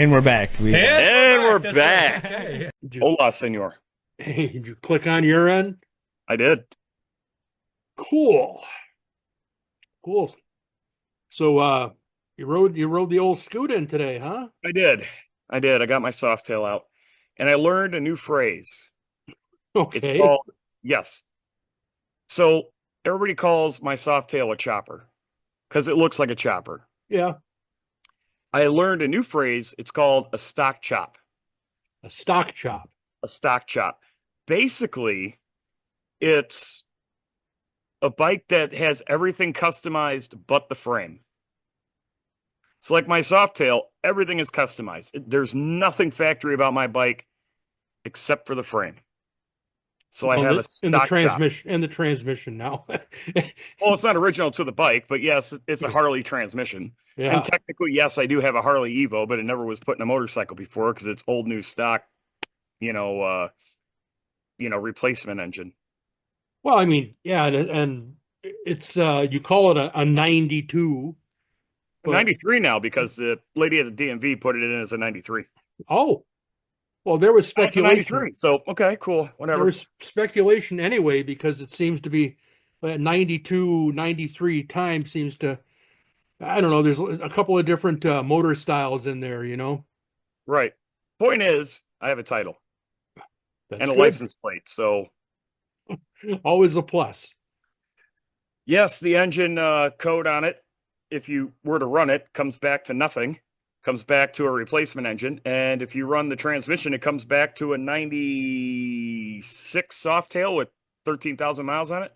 And we're back. And we're back. Okay. Hola, senor. Hey, did you click on your end? I did. Cool. Cool. So you rode the old scoot in today, huh? I did. I did. I got my soft tail out. And I learned a new phrase. It's Okay. called, yes. So everybody calls my soft tail a chopper because it looks like a chopper. Yeah. I learned a new phrase. It's called a stock chop. A stock chop. A stock chop. Basically, it's a bike that has everything customized but the frame. So like my Softail, everything is customized. There's nothing factory about my bike except for the frame. So I have a in the stock chop. transmission now. Well, it's not original to the bike, but yes, it's a Harley transmission. Yeah. And technically, yes, I do have a Harley Evo, but it never was put in a motorcycle before because it's old new stock, replacement engine. Well, I mean, yeah, and it's you call it a 92. But 93 now because the lady at the DMV put it in as a 93. oh, well, there was speculation. 93. So, okay, cool. Whatever. There was speculation anyway, because it seems to be that 92, 93 time seems to, I don't know, there's a couple of different motor styles in there, Right. Point is, I have a title That's and a good. license plate. So, Always a plus. yes, the engine code on it, if you were to run it, comes back to nothing, comes back to a replacement engine. And if you run the transmission, it comes back to a 96 Softail with 13,000 miles on it.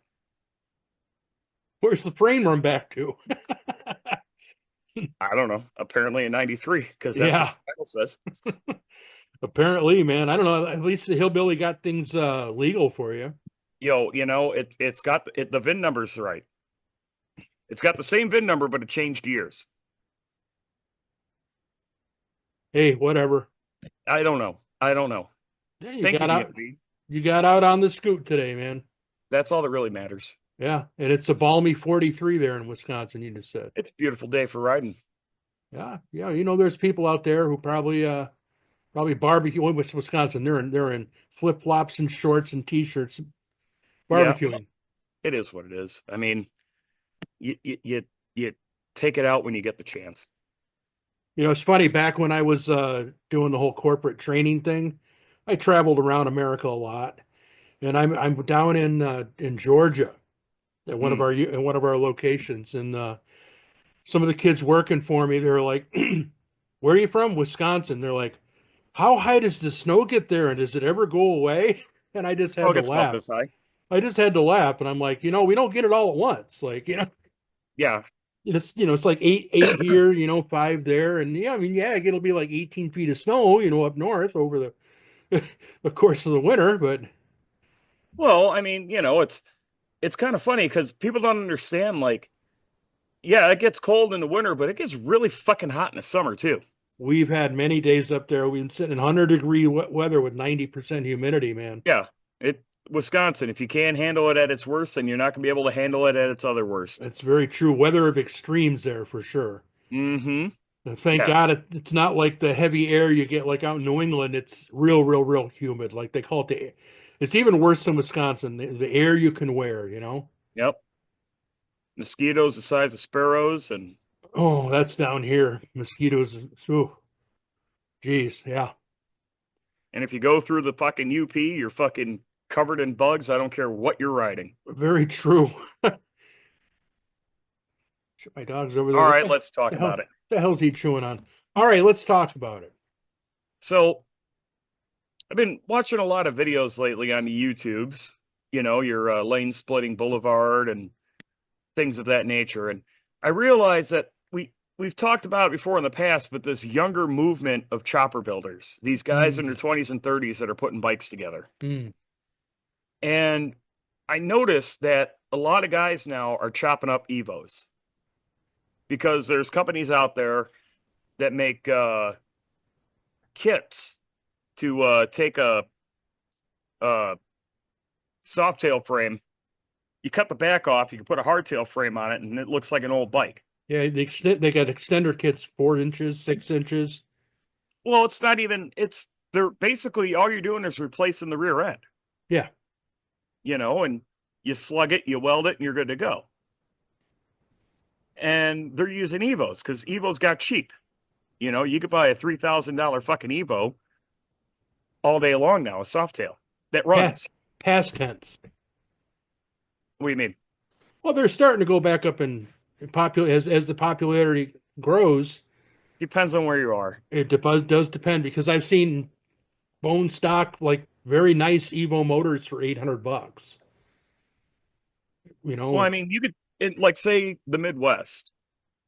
Where's the frame run back to? I don't know. Apparently a 93 because that's Yeah. what the title says. Apparently, man. I don't know. At least the hillbilly got things legal for you. It's got the VIN number's right. It's got the same VIN number, but it changed years. Hey, whatever. I don't know. Yeah, you Thank got you, out. DMV. You got out on the scoot today, man. That's all that really matters. Yeah, and it's a balmy 43 there in Wisconsin. You just said. It's a beautiful day for riding. Yeah. There's people out there who probably barbecue in Wisconsin. They're in flip flops and shorts and t-shirts, barbecuing. Yeah, it is what it is. I mean, you take it out when you get the chance. It's funny. Back when I was doing the whole corporate training thing, I traveled around America a lot, and I'm down in Georgia at one of our locations, and some of the kids working for me, they're like, "Where are you from?" "Wisconsin." They're like, "How high does the snow get there, and does it ever go away?" And I just had to It's about laugh. this high. I just had to laugh, and I'm like, we don't get it all at once, like Yeah. it's like eight here, 5 there, and yeah, I mean, yeah, it'll be like 18 feet of snow, up north over the course of the winter, but Well, I mean, it's kind of funny because people don't understand. Like, yeah, it gets cold in the winter, but it gets really fucking hot in the summer too. we've had many days up there. We've been sitting in 100-degree weather with 90% humidity, man. Yeah, Wisconsin. If you can't handle it at its worst, then you're not gonna be able to handle it at its other worst. It's very true. Weather of extremes there for sure. Mm-hmm. Thank Yeah. God it's not like the heavy air you get like out in New England. It's real humid. Like they call it it's even worse than Wisconsin. The air you can wear, Yep. Mosquitoes the size of sparrows, and Oh, that's down here. Mosquitoes. Ooh, geez, yeah. if you go through the fucking UP, you're fucking covered in bugs. I don't care what you're riding. Very true. My dog's over there. All right, let's talk about it. What the hell's he chewing on? All right, let's talk about it. So I've been watching a lot of videos lately on the YouTubes, your lane splitting boulevard and things of that nature. And I realize that we've talked about it before in the past, but this younger movement of chopper builders, these guys in their 20s and 30s that are putting bikes together. And I noticed that a lot of guys now are chopping up Evos because there's companies out there that make kits to take a Softail frame. You cut the back off, you can put a hardtail frame on it, and it looks like an old bike. Yeah, they got extender kits 4 inches, 6 inches. Well, it's not even. They're basically all you're doing is replacing the rear end. Yeah. And you slug it, you weld it, and you're good to go. And they're using Evos because Evos got cheap. You could buy a $3,000 fucking Evo all day long now, a Softail that runs. Past tense. What do you mean? Well, they're starting to go back up in popular as the popularity grows. Depends on where you are. It does depend because I've seen bone stock, like very nice Evo motors for $800. Well, I mean, you could, like, say the Midwest,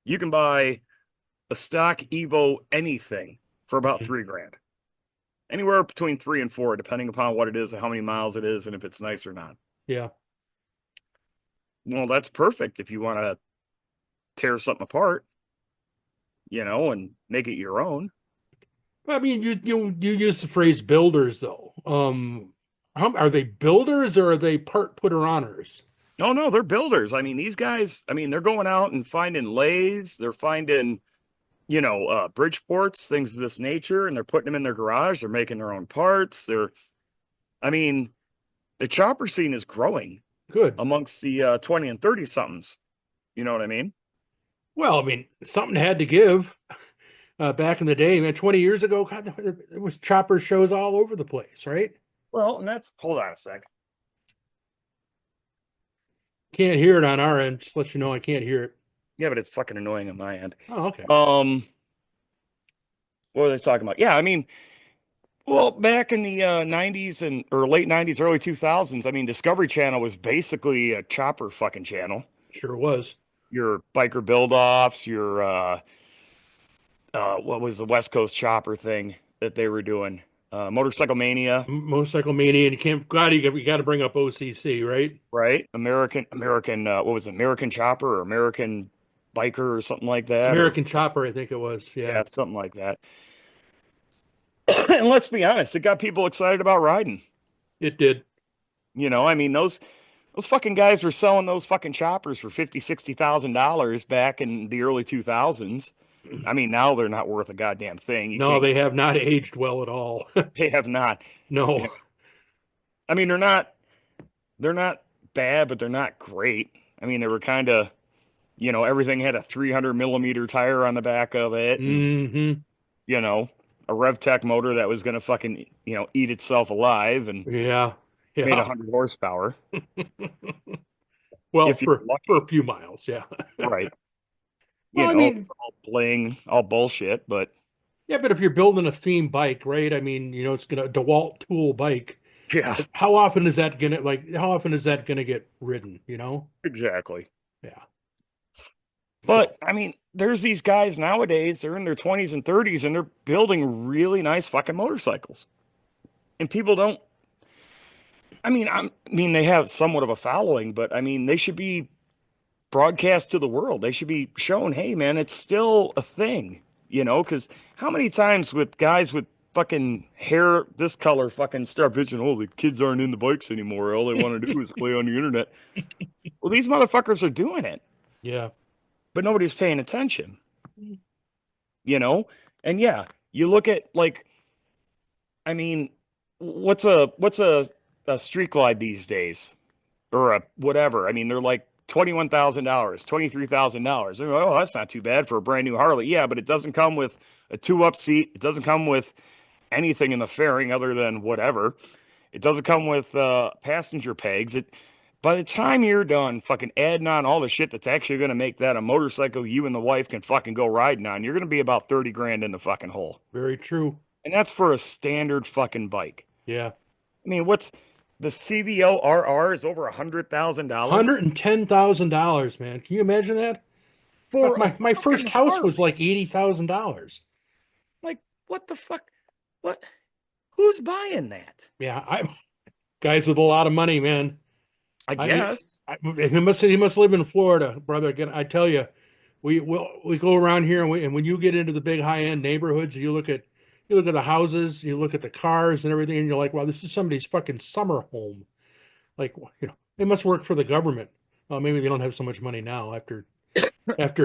you can buy a stock Evo anything for about $3,000. Anywhere between 3 and 4, depending upon what it is and how many miles it is and if it's nice or not. Yeah. Well, that's perfect if you want to tear something apart, and make it your own. I mean, you use the phrase builders though. Are they builders or are they part putter-oners? No, they're builders. I mean, these guys, they're going out and finding lathes. They're finding, Bridgeports, things of this nature, and they're putting them in their garage. They're making their own parts. The chopper scene is growing. Good. Amongst the 20 and 30 somethings. You know what I mean? Well, I mean, something had to give. Back in the day, man, 20 years ago, God, there was chopper shows all over the place, right? Well, and hold on a sec. Can't hear it on our end. Just let you know I can't hear it. Yeah, but it's fucking annoying on my end. Oh, okay. What were they talking about? Yeah, well, back in the 90s or late 90s, early 2000s, Discovery Channel was basically a chopper fucking channel. Sure was. Your biker build-offs, your what was the West Coast chopper thing that they were doing? Motorcycle Mania. Motorcycle Mania, and you got to bring up OCC, right? Right. American, what was it? American Chopper or American Biker or something like that. American Chopper, I think it was. Yeah, something like that. And let's be honest, it got people excited about riding. It did. Those fucking guys were selling those fucking choppers for $50,000-$60,000 back in the early 2000s. Now they're not worth a goddamn thing. No, they have not aged well at all. They have not. No. They're not bad, but they're not great. They were kind of, everything had a 300 millimeter tire on the back of it. And, a RevTech motor that was going to fucking, eat itself alive and made 100 horsepower. Well, for a few miles, yeah. Right. All bling, all bullshit, but yeah, but if you're building a theme bike, right? It's gonna DeWalt tool bike. Yeah. How often is that gonna get ridden, Exactly. Yeah. But there's these guys nowadays, they're in their 20s and 30s and they're building really nice fucking motorcycles. And people don't they have somewhat of a following, but they should be broadcast to the world. They should be shown, hey man, it's still a thing, because how many times with guys with fucking hair this color fucking start bitching, oh, the kids aren't in the bikes anymore. All they want to do is play on the internet. Well, these motherfuckers are doing it. Yeah. But nobody's paying attention. And yeah, you look at what's a street glide these days? Or a whatever. They're like $21,000, $23,000. Oh, that's not too bad for a brand new Harley. Yeah, but it doesn't come with a 2-up seat. It doesn't come with anything in the fairing other than whatever. It doesn't come with passenger pegs. By the time you're done fucking adding on all the shit that's actually going to make that a motorcycle you and the wife can fucking go riding on, you're going to be about 30 grand in the fucking hole. Very true. And that's for a standard fucking bike. Yeah. What's the CVO RR is over $100,000. $110,000, man. Can you imagine that? For my first house was like $80,000. Like, what the fuck? What? Who's buying that? Yeah, guys with a lot of money, man. I guess he must live in Florida, brother. Again, I tell you, we go around here, and when you get into the big high end neighborhoods, you look at the houses, you look at the cars and everything, and you're like, wow, this is somebody's fucking summer home. Like, they must work for the government. Well, maybe they don't have so much money now after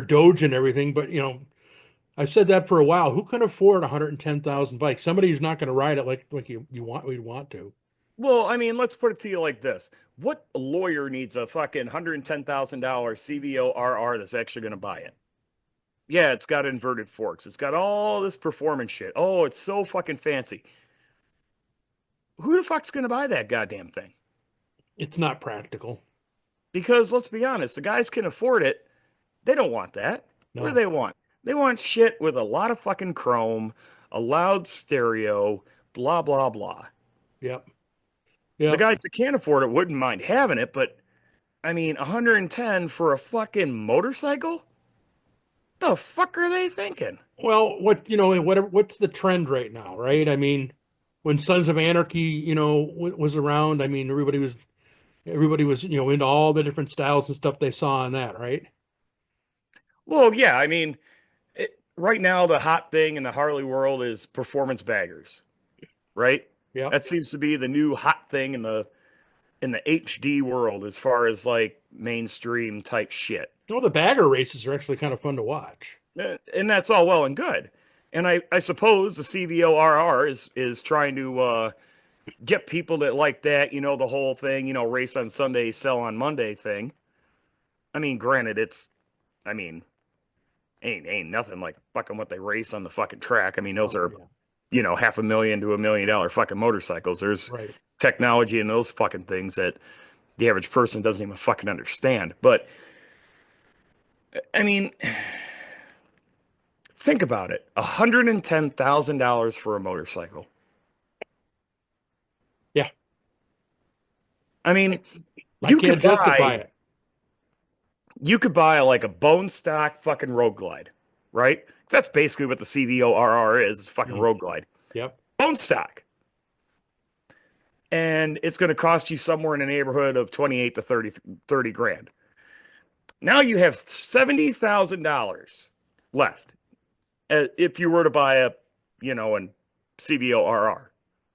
Doge and everything, but I've said that for a while. Who can afford 110,000 bikes? Somebody who's not going to ride it like you want we'd want to. Well, I mean, let's put it to you like this. What lawyer needs a fucking $110,000 CVO that's actually going to buy it? Yeah, it's got inverted forks. It's got all this performance shit. Oh, it's so fucking fancy. Who the fuck's going to buy that goddamn thing? It's not practical. Because let's be honest, the guys can afford it. They don't want that. What do No. they want? They want shit with a lot of fucking chrome, a loud stereo, blah, blah, blah. Yep. The Yep. guys that can't afford it wouldn't mind having it, but I mean, 110 for a fucking motorcycle? The fuck are they thinking? Well, what's the trend right now, right? I mean, when Sons of Anarchy, was around, I mean, everybody was, into all the different styles and stuff they saw on that, right? Well, yeah, I mean, right now the hot thing in the Harley world is performance baggers, right? Yep. That seems to be the new hot thing in the HD world as far as like mainstream type shit. Well, the bagger races are actually kind of fun to watch. And that's all well and good. And I suppose the CVORR is trying to get people that like that, the whole thing, race on Sunday, sell on Monday thing. I mean, granted, I mean, ain't nothing like fucking what they race on the fucking track. I mean, those Oh, are, yeah. $500,000 to $1 million fucking motorcycles. There's Right. technology in those fucking things that the average person doesn't even fucking understand. But I mean, think about it. $110,000 for a motorcycle. Yeah. I mean, I you can't could justify buy it. you could buy like a bone stock fucking Road Glide, right? 'Cause that's basically what the CVORR is. It's fucking Mm. Road Glide. Yep. Bone stock. And it's going to cost you somewhere in the neighborhood of 28 to 30 grand. Now you have $70,000 left if you were to buy an CVORR,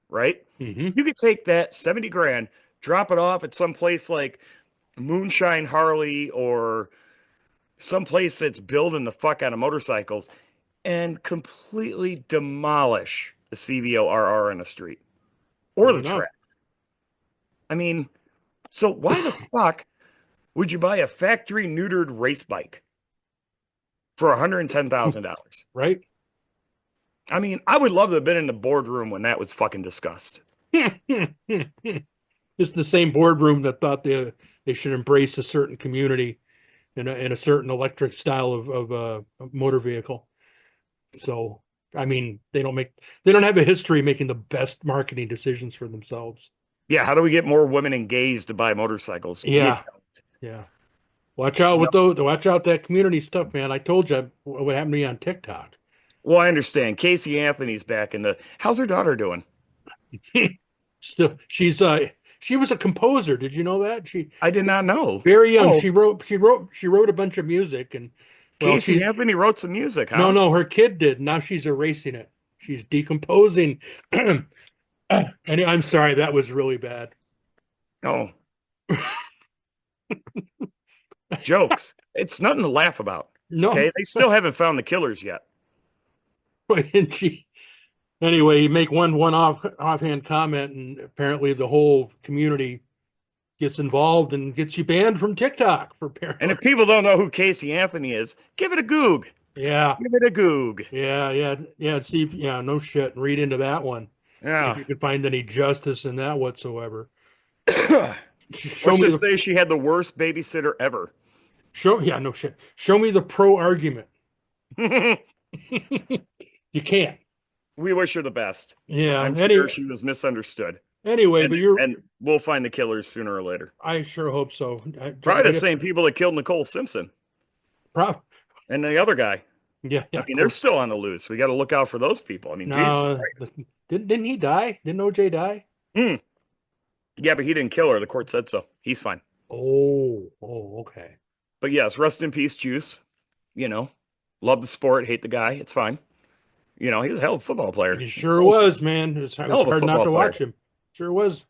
right? Hmm. You could take that 70 grand, drop it off at some place like Moonshine Harley or some place that's building the fuck out of motorcycles and completely demolish the CVORR in the street or True the enough. track. I mean, so why the fuck would you buy a factory neutered race bike for $110,000? Right? I mean, I would love to have been in the boardroom when that was fucking discussed. It's the same boardroom that thought they should embrace a certain community in a certain electric style of motor vehicle. So, I mean, they don't have a history making the best marketing decisions for themselves. Yeah, how do we get more women engaged to buy motorcycles? Yeah, yeah. Watch out with those. Watch out that community stuff, man. I told you what happened to me on TikTok. Well, I understand. Casey Anthony's back in the. How's her daughter doing? Still, she was a composer. Did you know that? She I did not know. very young. Oh, She wrote a bunch of music, and well, Casey Anthony wrote some music, no, huh? no, her kid did. Now she's erasing it. She's decomposing. And I'm sorry, that was really bad. Oh, jokes. It's nothing to laugh about. No, Okay, they still haven't found the killers yet. and she anyway, you make one offhand comment, and apparently the whole community gets involved and gets you banned from TikTok for And apparently. if people don't know who Casey Anthony is, give it a goog. Yeah, Give it a goog. yeah. See, yeah, no shit. Read into that one if Yeah. you could find any justice in that whatsoever. Show Let's me just the say she had the worst babysitter ever. show. Yeah, no shit. Show me the pro argument. We You can't. wish her the best. Yeah. I'm sure she was misunderstood. Anyway, And but you're. and we'll find the killers sooner or later. I sure hope so. Probably I the guess, same people that killed Nicole Simpson and the other guy. yeah, I yeah. mean, they're still on the loose. We got to look out for those people. I mean, Jesus No, Christ. didn't he die? Didn't OJ die? Hmm. Yeah, but he didn't kill her. The court said so. He's fine. Oh, okay. But yes, rest in peace, Juice. Love the sport, hate the guy. It's fine. He was a hell of a football player. He sure was, man. It was Hell of a hard not football to player. watch him. Sure was.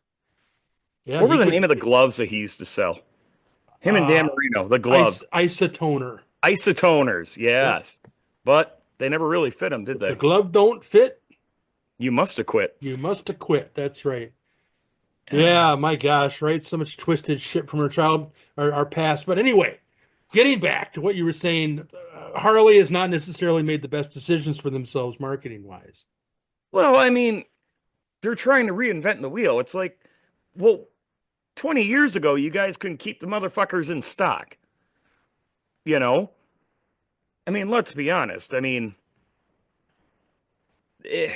Yeah, What were he the could. name of the gloves that he used to sell? Him and Dan Marino, the gloves. Isotoner. Isotoners, Yep. yes. But They never really fit them, did If the they? glove don't fit, You must have quit. you must have quit. That's right. Yeah, my gosh, right? So much twisted shit from our past. But anyway, getting back to what you were saying, Harley has not necessarily made the best decisions for themselves marketing wise. Well, I mean, they're trying to reinvent the wheel. It's like, well, 20 years ago, you guys couldn't keep the motherfuckers in stock. You know? I mean, let's be honest. I mean, eh,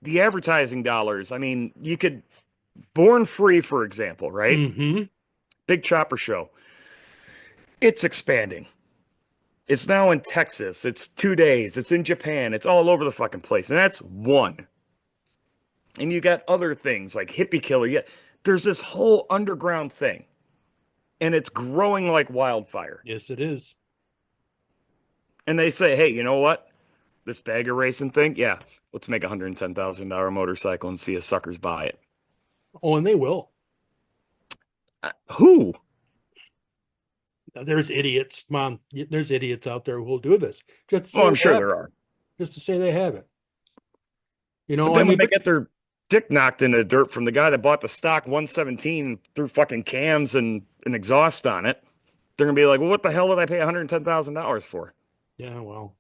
the advertising dollars, I mean, you could, Born Free, for example, right? Mm-hmm. Big chopper show. It's expanding. It's now in Texas. It's 2 days. It's in Japan. It's all over the fucking place. And that's one. And you got other things like Hippie Killer. Yeah, there's this whole underground thing. And it's growing like wildfire. Yes, it is. And they say, hey, you know what? This bagger racing thing, yeah, let's make a $110,000 motorcycle and see if suckers buy it. Oh, and they will. Who? There's idiots, Mom. There's idiots out there who will do this just to Well, say I'm they sure have there it. are. Just to say they have it. You But know, I then when mean, they but get their dick knocked in the dirt from the guy that bought the stock 117 through fucking cams and an exhaust on it, they're gonna be like, well, what the hell did I pay $110,000 for? yeah, well,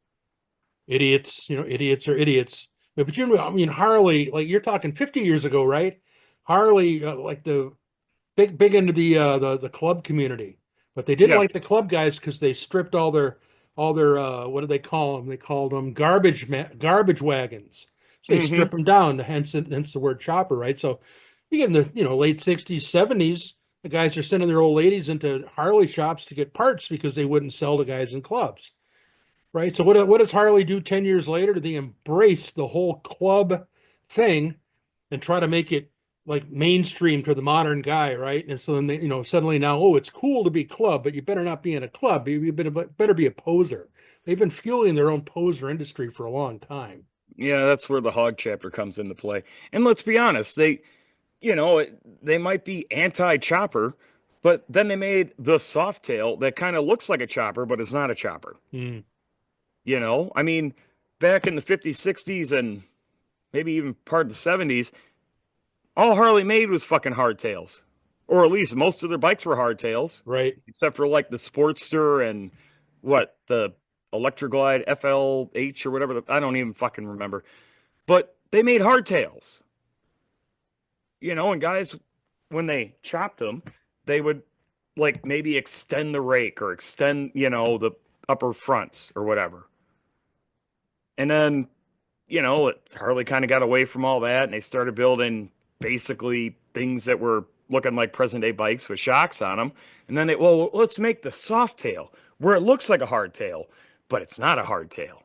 idiots. You know, idiots are idiots. But you know, I mean, Harley, like you're talking 50 years ago, right? Harley, like the big into the club community, but they didn't Yeah. like the club guys because they stripped all their what do they call them? They called them garbage wagons. So they Mm-hmm. strip them down, hence the word chopper, right? So you get in the late 60s, 70s, the guys are sending their old ladies into Harley shops to get parts because they wouldn't sell to guys in clubs, right? So what does Harley do 10 years later? They embrace the whole club thing and try to make it like mainstream to the modern guy, right? And so then they, suddenly now, oh, it's cool to be club, but you better not be in a club. You better be a poser. They've been fueling their own poser industry for a long time. Yeah, that's where the hog chapter comes into play. And let's be honest, they might be anti-chopper, but then they made the Softail that kind of looks like a chopper, but it's not a chopper. Mm, I mean, back in the 50s, 60s, and maybe even part of the 70s, all Harley made was fucking hardtails. Or at least most of their bikes were hardtails, right. except for like the Sportster and the Electroglide FLH or whatever. I don't even fucking remember. But they made hardtails, and guys, when they chopped them, they would like maybe extend the rake or extend, the upper fronts or whatever. And then, Harley kind of got away from all that and they started building basically things that were looking like present day bikes with shocks on them. And then well, let's make the soft tail where it looks like a hardtail, but it's not a hardtail.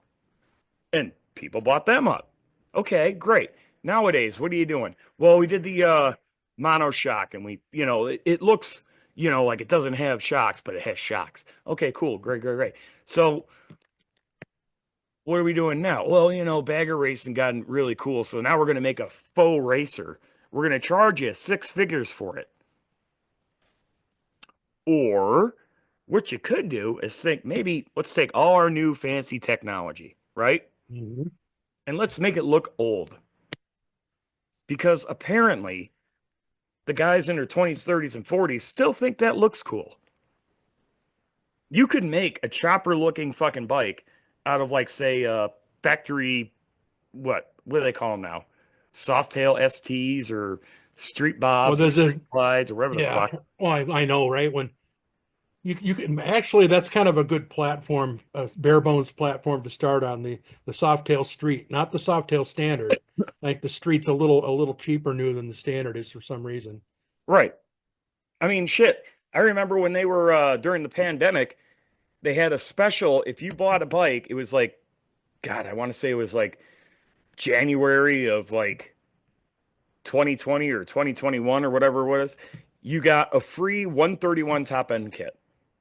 And people bought them up. Okay, great. Nowadays, what are you doing? Well, we did the monoshock and it looks, like it doesn't have shocks, but it has shocks. Okay, cool. Great, great, great. So what are we doing now? Well, bagger racing gotten really cool. So now we're going to make a faux racer. We're going to charge you 6 figures for it. Or what you could do is think maybe let's take all our new fancy technology, right? Mhm. And let's make it look old. Because apparently the guys in their 20s, 30s, and 40s still think that looks cool. You could make a chopper looking fucking bike out of like say factory what do they call them now? Softail STs or street Well, bobs or there's a street glides or whatever the yeah. fuck. Well, I know, right? When you can actually, that's kind of a good platform, a bare bones platform to start on the Softail Street, not the Softail Standard. Like the Street's a little cheaper new than the Standard is for some reason. Right. I mean, shit. I remember when they were during the pandemic, they had a special. If you bought a bike, it was like, God, I want to say it was like January of like 2020 or 2021 or whatever it was. You got a free 131 top end kit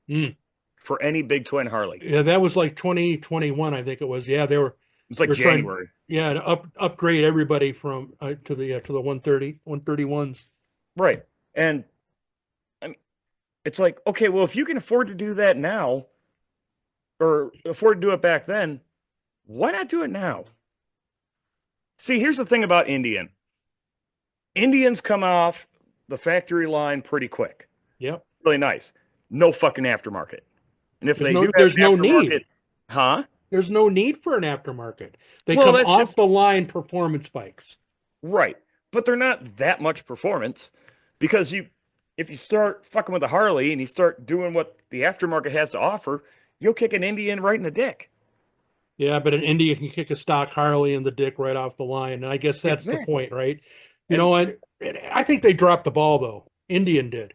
Mm. for any big twin Harley. Yeah, that was like 2021, I think it was. Yeah, It's like they're trying, January. yeah, to upgrade everybody from to the 131s. Right. And I mean, it's like, okay, well, if you can afford to do that now or afford to do it back then, Why not do it now? See, here's the thing about Indians come off the factory line pretty quick. Yep. Really nice. No fucking aftermarket. And if There's they no do have there's an no aftermarket, need. huh? There's no need for an aftermarket. They Well, come that's off just the line performance bikes. right. But they're not that much performance because if you start fucking with a Harley and you start doing what the aftermarket has to offer, you'll kick an Indian right in the dick. Yeah, but an India can kick a stock Harley in the dick right off the line. And I guess that's the Exactly. point, right? You And know, and I think they dropped the ball though. Indian did.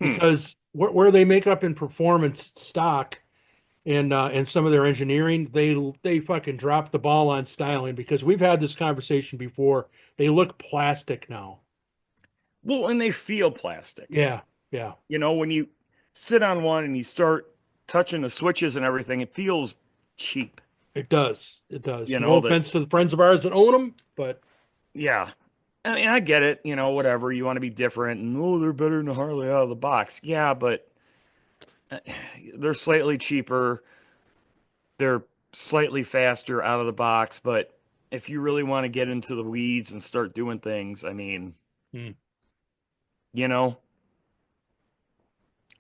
hmm, Because where they make up in performance stock and some of their engineering, they fucking dropped the ball on styling because we've had this conversation before. They look plastic now. well, and they feel plastic. Yeah, yeah, You know, when you sit on one and you start touching the switches and everything, it feels cheap. it does. It does. You No know, that, offense to the friends of ours that own them, but yeah. I mean, I get it, whatever. You want to be different and, oh, they're better than a Harley out of the box. Yeah, but uh, they're slightly cheaper. They're slightly faster out of the box. But if you really want to get into the weeds and start doing things, I mean, hmm, you know,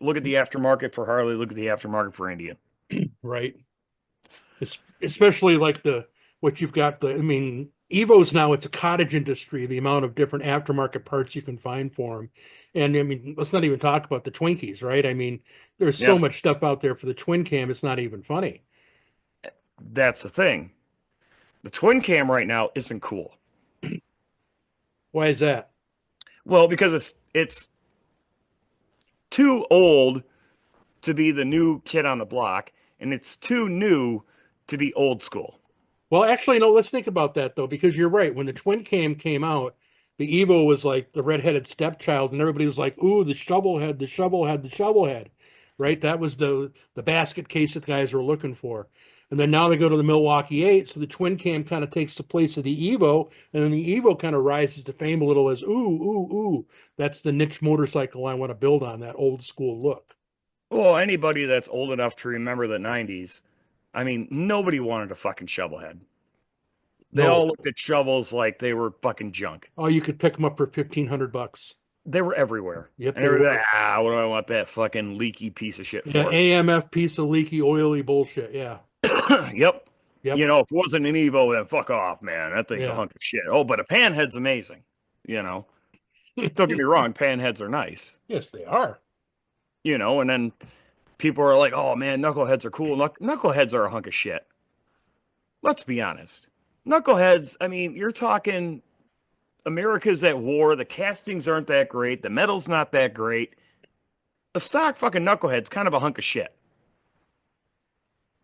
look at the aftermarket for Harley, look at the aftermarket for Indian. right. It's especially like the what you've got I mean, Evo's now it's a cottage industry, the amount of different aftermarket parts you can find for them. And I mean, let's not even talk about the Twinkies, right? I mean, there's so Yep, much stuff out there for the twin cam, it's not even funny. that's the thing. The twin cam right now isn't cool. Why is that? Well, because it's too old to be the new kid on the block, and it's too new to be old school. Well, actually, no, let's think about that though, because you're right. When the twin cam came out, the Evo was like the redheaded stepchild, and everybody was like, "Ooh, the shovel head, the shovel head, the shovel head," right? That was the basket case that guys were looking for. And then now they go to the Milwaukee 8, so the twin cam kind of takes the place of the Evo, and then the Evo kind of rises to fame a little as, "Ooh, ooh, ooh, that's the niche motorcycle I want to build on, that old school look." Well, anybody that's old enough to remember the 90s, I mean, nobody wanted a fucking shovelhead. They No, all looked at shovels like they were fucking junk. oh, you could pick them up for $1,500. They were everywhere. Yep, And they everybody, were. what do I want that fucking leaky piece of shit Yeah, for? AMF piece of leaky, oily bullshit. Yeah. Yep. Yep. If it wasn't an Evo, then fuck off, man. That thing's a Yeah. hunk of shit. Oh, but a panhead's amazing. You know, don't get me wrong, panheads are nice. Yes, they are. And then people are like, oh man, knuckleheads are cool. Knuckleheads are a hunk of shit. Let's be honest. Knuckleheads, I mean, you're talking America's at war. The castings aren't that great. The metal's not that great. A stock fucking knucklehead's kind of a hunk of shit.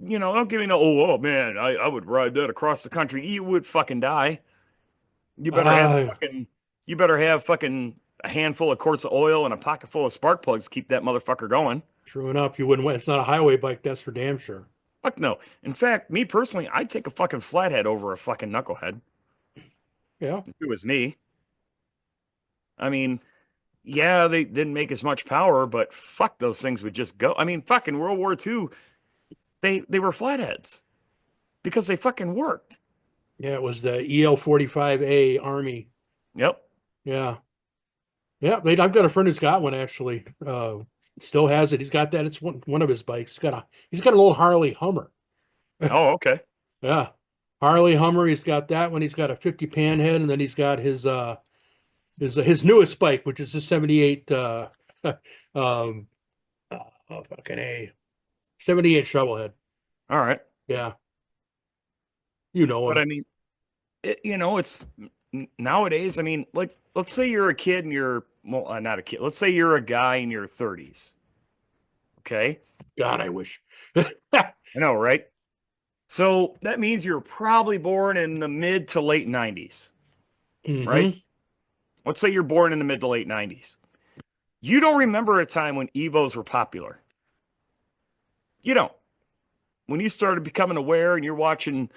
Don't give me no, oh man, I would ride that across the country. You would fucking die. You better have Uh, fucking, you better have fucking a handful of quarts of oil and a pocket full of spark plugs to keep that motherfucker going. True enough, you wouldn't win. It's not a highway bike, that's for damn sure. Fuck no. In fact, me personally, I'd take a fucking flathead over a fucking knucklehead. Yeah. If it was me. I mean, yeah, they didn't make as much power, but fuck, those things would just go. I mean, fucking World War II, they were flatheads because they fucking worked. Yeah, it was the EL-45A Army. Yep. Yeah. Yeah, I've got a friend who's got one actually. Still has it. He's got that. It's one of his bikes. He's got an old Harley Hummer. Oh, okay. Yeah. Harley Hummer, he's got that one. He's got a 50 panhead, and then he's got his newest bike, which is the 78 um fucking A 78 shovelhead. All right. Yeah. You know But him. I mean, it's nowadays, I mean, like, let's say you're a kid and well, not a kid. Let's say you're a guy in your 30s. Okay. God, I wish. I know, right? So that means you're probably born in the mid to late 90s, right? Hmm. Let's say you're born in the mid to late 90s. You don't remember a time when Evos were popular. You don't. When you started becoming aware and you're watching,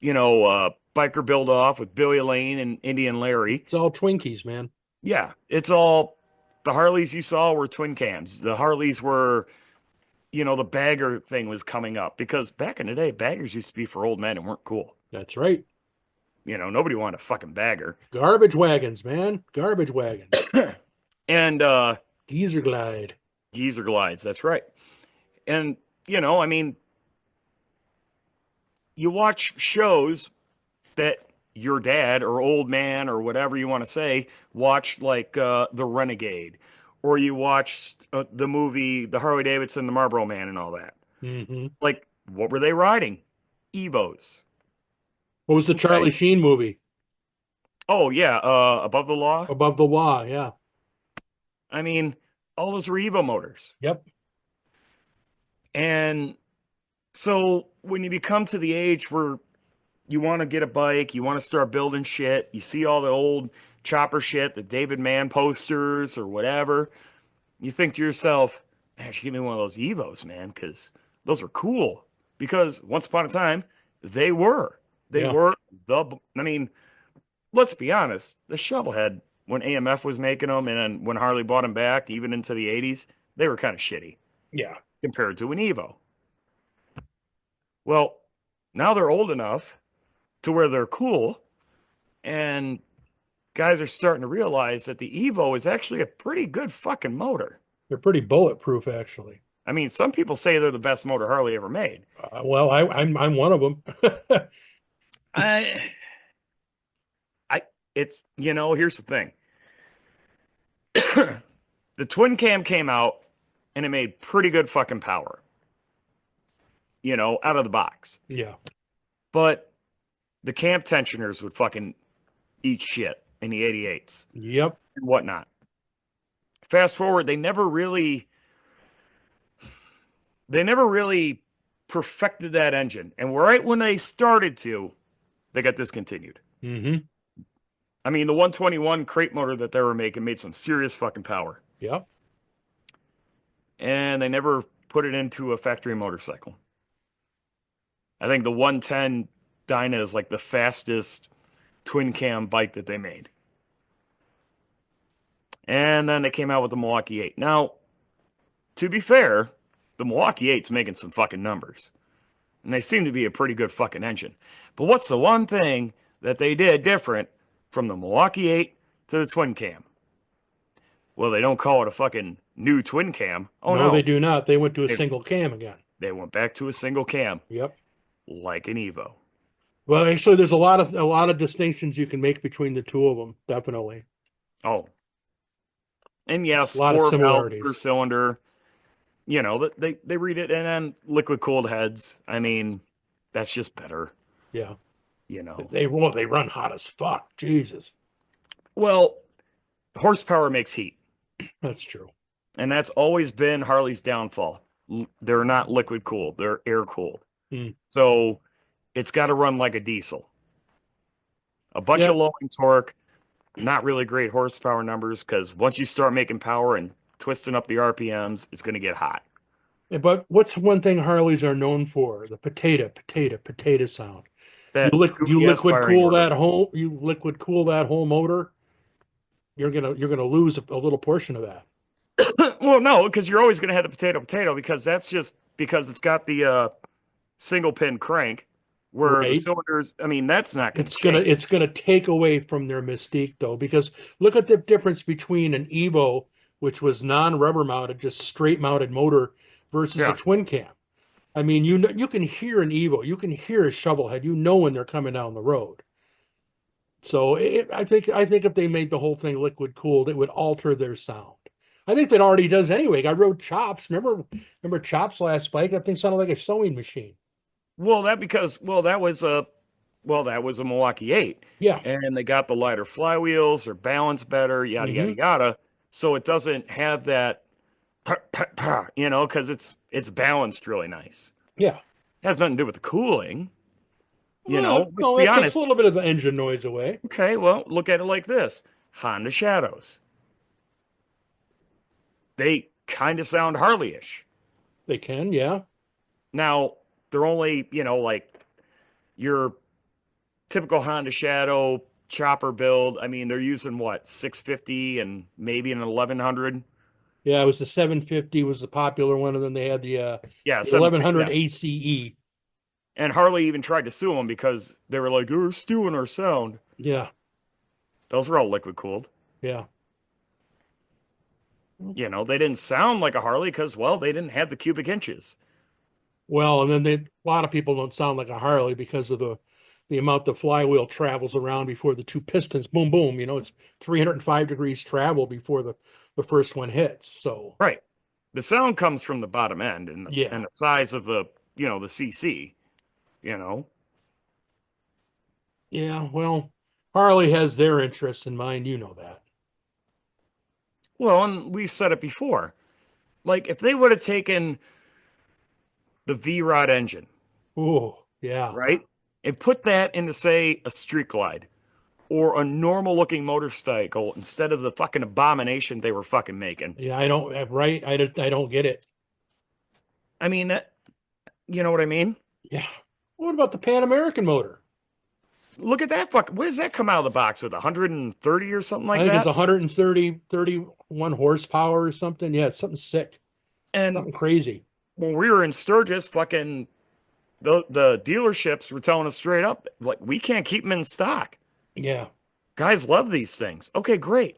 Biker Build Off with Billy Lane and Indian Larry, It's all Twinkies, man. yeah, it's all the Harleys you saw were twin cams. The Harleys were, the bagger thing was coming up, because back in the day, baggers used to be for old men and weren't cool. That's right. Nobody wanted a fucking bagger. Garbage wagons, man. Garbage wagons. And Geezer glide. geezer glides, that's right. And I mean, you watch shows that your dad or old man or whatever you want to say watched, like The Renegade, or you watch the movie The Harley Davidson, The Marlboro Man, and all that. Hmm. Like, what were they riding? Evos. What was the Okay. Charlie Sheen movie? Oh yeah, Above the Law. Above the Law. Yeah. I mean, all those were Evo motors. Yep. And so when you become to the age where you want to get a bike, you want to start building shit, you see all the old chopper shit, the David Mann posters or whatever, you think to yourself, man, I should give me one of those Evos, man, because those are cool. Because once upon a time, they were. They Yeah. were I mean, let's be honest, the Shovelhead, when AMF was making them, and then when Harley bought them back, even into the 80s, they were kind of shitty Yeah. compared to an Evo. Well, now they're old enough to where they're cool, and guys are starting to realize that the Evo is actually a pretty good fucking motor. They're pretty bulletproof, actually. I mean, some people say they're the best motor Harley ever made. Well, I'm one of them. I, it's here's the thing. The twin cam came out, and it made pretty good fucking power. Out of the box. Yeah. But the cam tensioners would fucking eat shit in the 88s Yep. and whatnot. Fast forward, they never really perfected that engine. And right when they started to, they got discontinued. Hmm. I mean, the 121 crate motor that they were making made some serious fucking power. Yep. And they never put it into a factory motorcycle. I think the 110 Dyna is like the fastest twin cam bike that they made. And then they came out with the Milwaukee 8. Now, to be fair, the Milwaukee 8's making some fucking numbers. And they seem to be a pretty good fucking engine. But what's the one thing that they did different from the Milwaukee 8 to the twin cam? Well, they don't call it a fucking new twin cam. Oh No, no. they do not. They went to a They, single cam again. they went back to a single cam, Yep. like an Evo. Well, actually, there's a lot of distinctions you can make between the two of them. Definitely. Oh. And yes, A lot of 4 valve per similarities. cylinder. They read it, and then liquid cooled heads. I mean, that's just better. Yeah. you know. They run hot as fuck. Jesus. Well, horsepower makes heat, That's true. and that's always been Harley's downfall. They're not liquid cooled, they're air cooled. Mm. So it's got to run like a diesel. A bunch of Yep. lowering torque, not really great horsepower numbers, because once you start making power and twisting up the RPMs, it's going to get hot. But what's one thing Harleys are known for? The potato sound. You That you goofy ass liquid firing cool order. that whole you liquid cool that whole motor. You're gonna lose a little portion of that. Well, no, because you're always going to have the potato, because that's just because it's got the single pin crank, where the Right. cylinders, I mean, that's not going to It's gonna change. it's gonna take away from their mystique though, because look at the difference between an Evo, which was non-rubber mounted, just straight mounted motor, versus a Yeah. twin cam. I mean, you can hear an Evo, you can hear a shovel head, when they're coming down the road. So I think if they made the whole thing liquid cooled, it would alter their sound. I think that already does anyway. I rode Chops. Remember Chops last bike? That thing sounded like a sewing machine. Well, that was a Milwaukee 8, Yeah. and they got the lighter flywheels, or balance better, yada yada Hmm. yada. So it doesn't have that, because it's balanced really nice. Yeah. It has nothing to do with the cooling, Well, Let's no, be that takes a honest. little bit of the engine noise away. Okay, well, look at it like this: Honda Shadows. They kind of sound Harley-ish. They can, yeah. Now they're only, like your typical Honda Shadow chopper build. I mean, they're using what, 650 and maybe an 1100. Yeah, it was the 750 was the popular one, and then they had Yeah, the 750. 1100 Yeah. ACE. And Harley even tried to sue them because they were like, "You're stealing our sound." Yeah, Those were all liquid cooled. yeah. You know, they didn't sound like a Harley because, well, they didn't have the cubic inches. Well, and then a lot of people don't sound like a Harley because of the amount the flywheel travels around before the two pistons, boom, boom. It's 305 degrees travel before the first one hits. So Right. The sound comes from the bottom end and yeah, the size of the CC, you know. yeah. Well, Harley has their interests in mind. You know that. Well, and we've said it before. Like, if they would have taken the V Rod engine, Oh, yeah. right, and put that into, say, a Street Glide or a normal looking motorcycle instead of the fucking abomination they were fucking making. Yeah, I don't, right? I don't get it. I mean, you know what I mean? Yeah. What about the Pan American motor? Look at that fuck. What does that come out of the box with? 130 or something I like think it's that? 31 horsepower or something. Yeah, it's something sick, And something crazy. when we were in Sturgis, fucking the dealerships were telling us straight up, like, we can't keep them in stock. Yeah. Guys love these things. Okay, great.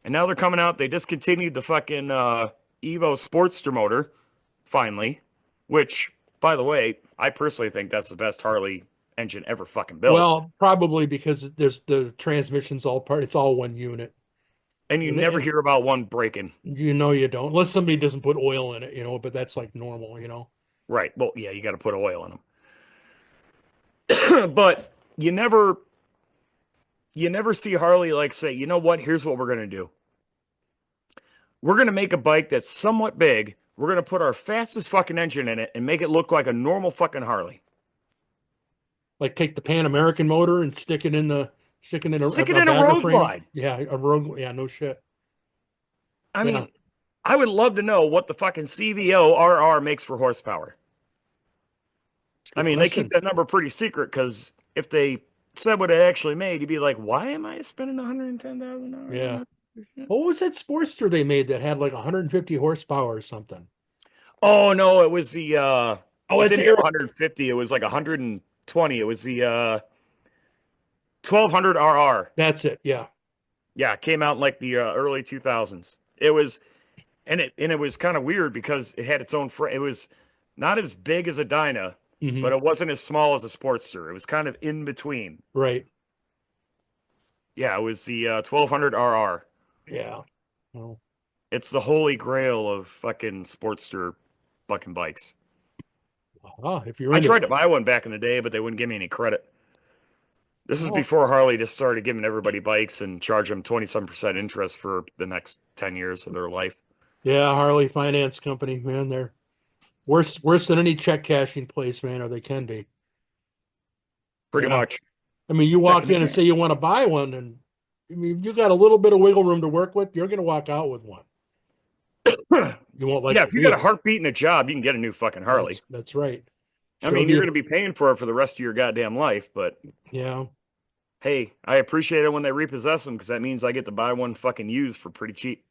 And now they're coming out. They discontinued the fucking Evo Sportster motor, finally, which, by the way, I personally think that's the best Harley engine ever fucking built. Well, probably because there's the transmission's all part, it's all one unit. And you And, never and hear about one breaking. you don't, unless somebody doesn't put oil in it, but that's like normal. Right. Well, yeah, you got to put oil in them. But you never see Harley like say, you know what? Here's what we're going to do. We're going to make a bike that's somewhat big. We're going to put our fastest fucking engine in it and make it look like a normal fucking Harley. Like take the Pan American motor and stick it in Stick it a in a bagger road frame. glide. Yeah, a road. Yeah, no shit. I Yeah, mean, I would love to know what the fucking CVO RR makes for horsepower. I good mean, they keep question. that number pretty secret because if they said what it actually made, you'd be like, why am I spending $110,000 on Yeah. this shit? What was that Sportster they made that had like 150 horsepower or something? Oh no, it was Oh, it it's didn't have air. 150, it was like 120. It was the 1200 RR. That's it. Yeah. Yeah, it came out in like the early 2000s. It was and it was kind of weird because it had its own frame. It was not as big as a Dyna, Hmm. but it wasn't as small as a Sportster. It was kind of in between. Right. Yeah, it was the 1200 RR. Yeah. Well, It's the holy grail of fucking Sportster fucking bikes. if you're I into tried it. to buy one back in the day, but they wouldn't give me any credit. This is Well, before Harley just started giving everybody bikes and charge them 27% interest for the next 10 years of their life. yeah, Harley Finance Company, man, they're worse than any check cashing place, man, or they can be. Pretty Yeah. much. I mean, you Heck, and walk they in and can't. say you want to buy one, and I mean, you got a little bit of wiggle room to work with, you're going to walk out with one. You won't like Yeah, the if you got a wheels. heartbeat and a job, you can get a new fucking Harley. That's right. I Show mean, you're going you. to be paying for it for the rest of your goddamn life, but Yeah. hey, I appreciate it when they repossess them because that means I get to buy one fucking used for pretty cheap.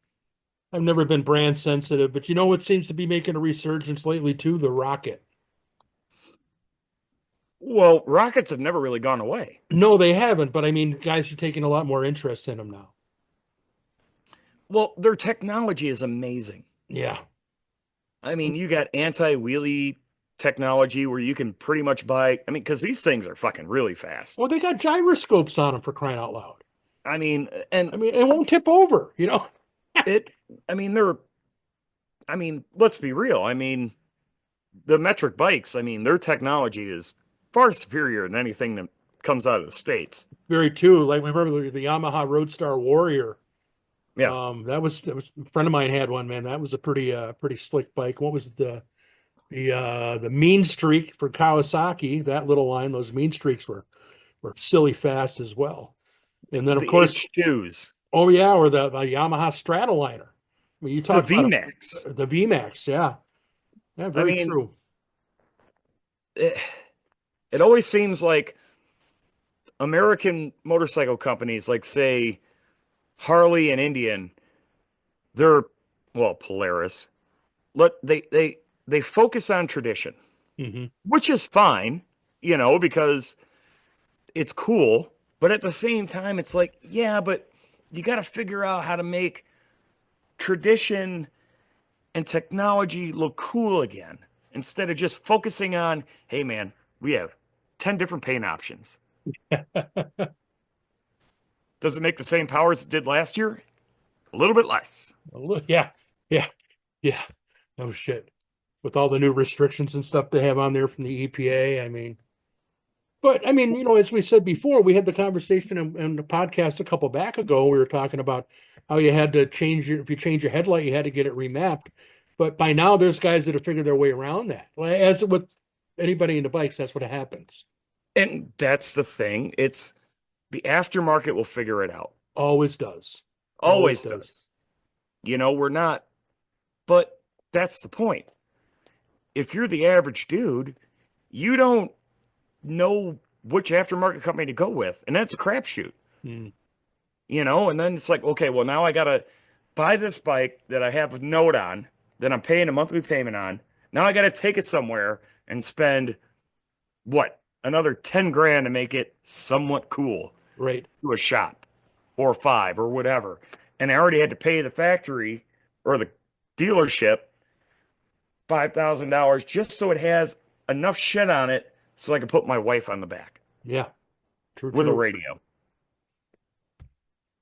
I've never been brand sensitive, but you know what seems to be making a resurgence lately too? The Rocket. Well, rockets have never really gone away. No, they haven't, but I mean, guys are taking a lot more interest in them now. Well, their technology is amazing. Yeah. I mean, you got anti-wheelie technology where you can pretty much buy, I mean, because these things are fucking really fast. Well, they got gyroscopes on them for crying out loud. I mean, and I mean, it won't tip over. it, I mean, let's be real. I mean, the metric bikes, I mean, their technology is far superior than anything that comes out of the States. Very true. Like remember the Yamaha Roadstar Warrior. Yeah. That was a friend of mine had one, man. That was a pretty slick bike. What was it? The Mean Streak for Kawasaki, that little line, those Mean Streaks were silly fast as well. And then of The course, H2s, oh yeah, or the Yamaha Stratoliner. I mean, you the talk about VMAX. the VMAX, yeah. Yeah, I very mean, true. it always seems like American motorcycle companies, like say Harley and Indian, they're well, Polaris, let they focus on tradition, Hmm. which is fine, because it's cool. But at the same time, it's like, yeah, but you got to figure out how to make tradition and technology look cool again instead of just focusing on, hey, man, we have 10 different paint options. Does it make the same power as it did last year? A little bit less. Yeah, yeah, yeah. Oh shit. With all the new restrictions and stuff they have on there from the EPA, I mean, but I mean, as we said before, we had the conversation in the podcast a couple back ago. We were talking about how you had to if you change your headlight, you had to get it remapped. But by now, there's guys that have figured their way around that. As with anybody in the bikes, that's what happens. And that's the thing. It's the aftermarket will figure it out. Always does. Always Always does. does. We're not, but that's the point. If you're the average dude, you don't know which aftermarket company to go with, and that's a crapshoot. Mm, And then it's like, okay, well, now I gotta buy this bike that I have a note on, that I'm paying a monthly payment on. Now I gotta take it somewhere and spend what, another 10 grand to make it somewhat cool right. to a shop or five or whatever. And I already had to pay the factory or the dealership $5,000 just so it has enough shit on it so I can put my wife on the back Yeah. True, with a true. radio.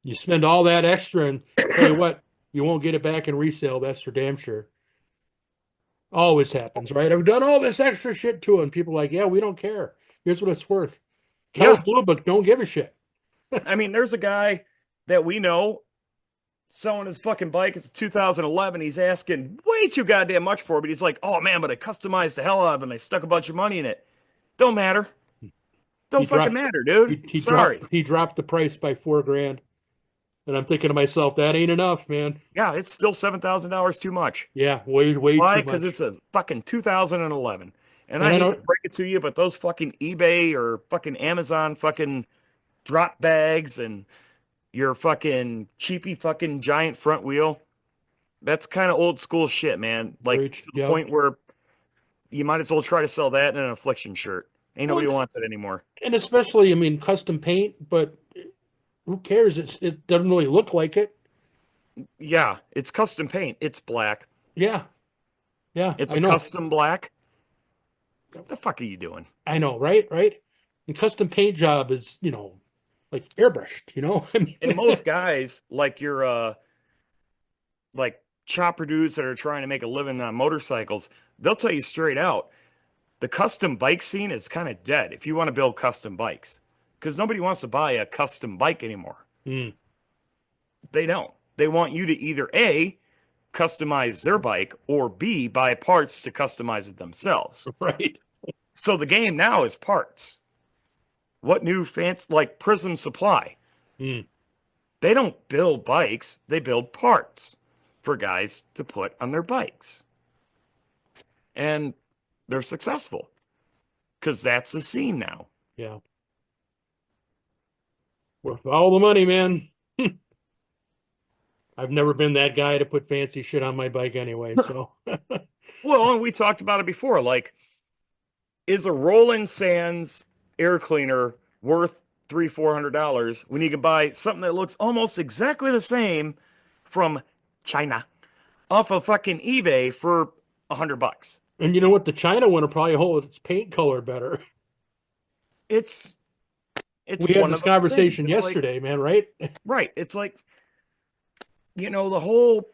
You spend all that extra and tell you what, you won't get it back in resale. That's for damn sure. Always happens, right? I've done all this extra shit to it, and people are like, yeah, we don't care. Here's what it's worth. Color Yeah. blue, but don't give a shit. I mean, there's a guy that we know selling his fucking bike. It's a 2011. He's asking way too goddamn much for it, but he's like, oh man, but I customized the hell out of it and I stuck a bunch of money in it. Don't matter. He Don't fucking dropped matter, dude. he Sorry. dropped the price by 4 grand. And I'm thinking to myself, that ain't enough, man. Yeah, it's still $7,000 too much. Yeah, way Why? too Because much. it's a fucking 2011. And And I I hate to don't break it to you, but those fucking eBay or fucking Amazon fucking drop bags and your fucking cheapy fucking giant front wheel, that's kind of old school shit, man. Like to the yep. point where you might as well try to sell that in an affliction shirt. Ain't Well, nobody wants it anymore. and especially, I mean, custom paint, but who cares? It doesn't really look like it. Yeah, it's custom paint. It's black. Yeah, yeah, It's I a know. custom black. What the fuck are you doing? I know, right? Right. And custom paint job is, like airbrushed. I mean, And most guys, like your like chopper dudes that are trying to make a living on motorcycles, they'll tell you straight out, the custom bike scene is kind of dead if you want to build custom bikes. Because nobody wants to buy a custom bike anymore. mm, They don't. They want you to either A, customize their bike, or B, buy parts to customize it themselves. right. So the game now is parts. What new fancy, like Prism Supply? Mm, They don't build bikes, they build parts for guys to put on their bikes. And they're successful because that's the scene now. yeah. Worth all the money, man. I've never been that guy to put fancy shit on my bike anyway. So, Well, and we talked about it before. Like, is a Roland Sands air cleaner worth $300-400 when you can buy something that looks almost exactly the same from China off of fucking eBay for $100? and you know what? The China one will probably hold its paint color better. It's it's We had one this of those things. conversation It's like, yesterday, man, right? right. It's like, the whole,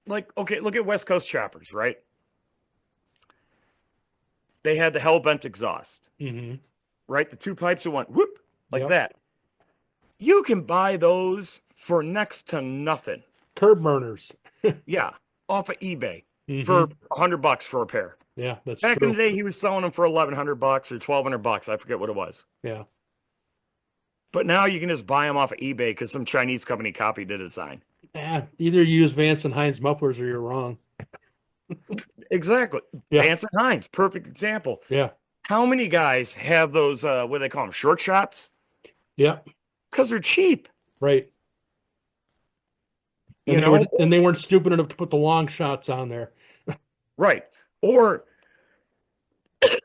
like, okay, look at West Coast Choppers, right? They had the hell bent exhaust, Hmm. right? The two pipes that went whoop like Yep. that. You can buy those for next to nothing. Curb burners. Yeah, off of eBay for Hmm. $100 for a pair. Yeah, that's Back in the true. day, he was selling them for $1,100 or $1,200. I forget what it was. Yeah. But now you can just buy them off of eBay because some Chinese company copied the design. Either you use Vance and Hines mufflers or you're wrong. Exactly. Yeah. Vance and Hines, perfect example. Yeah. How many guys have those, what do they call them, short shots? Yeah. Because they're cheap. Right. You know, And they weren't stupid enough to put the long shots on there. right. Or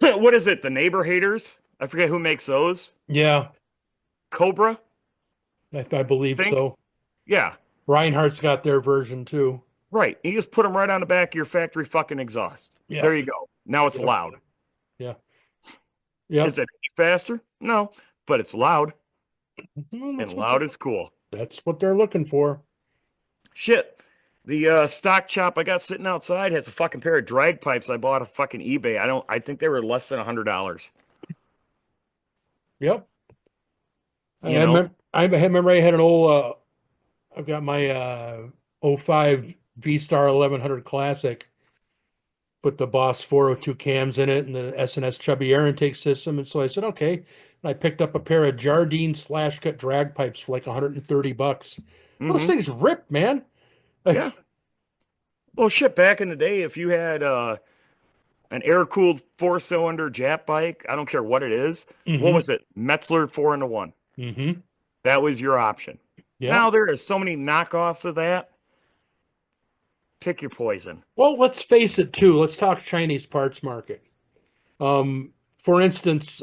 what is it? The neighbor haters? I forget who makes those. Yeah, Cobra, I believe I think. so. Yeah, Reinhardt's got their version too. right. You just put them right on the back of your factory fucking exhaust. There Yep. you go. Now it's Yep. loud. Yeah. Is Yep. it any faster? No, but it's loud, Well, and loud is cool. that's what they're looking for. Shit. The stock chop I got sitting outside has a fucking pair of drag pipes I bought off fucking eBay. I think they were less than $100. Yep. You know? I remember I had an old I've got my '05 V-Star 1100 Classic. Put the Boss 402 cams in it and the S&S chubby air intake system. And so I said, okay. And I picked up a pair of Jardine slash cut drag pipes for like $130. Those Mm-hmm. things rip, man. Yeah. Well, shit, back in the day, if you had an air-cooled four-cylinder Jap bike, I don't care what it is. What Mm-hmm. was it? Metzler 4-in-1. Mm-hmm. That was your option. Yeah. Now there are so many knockoffs of that. Pick your poison. Well, let's face it too. Let's talk Chinese parts market. For instance,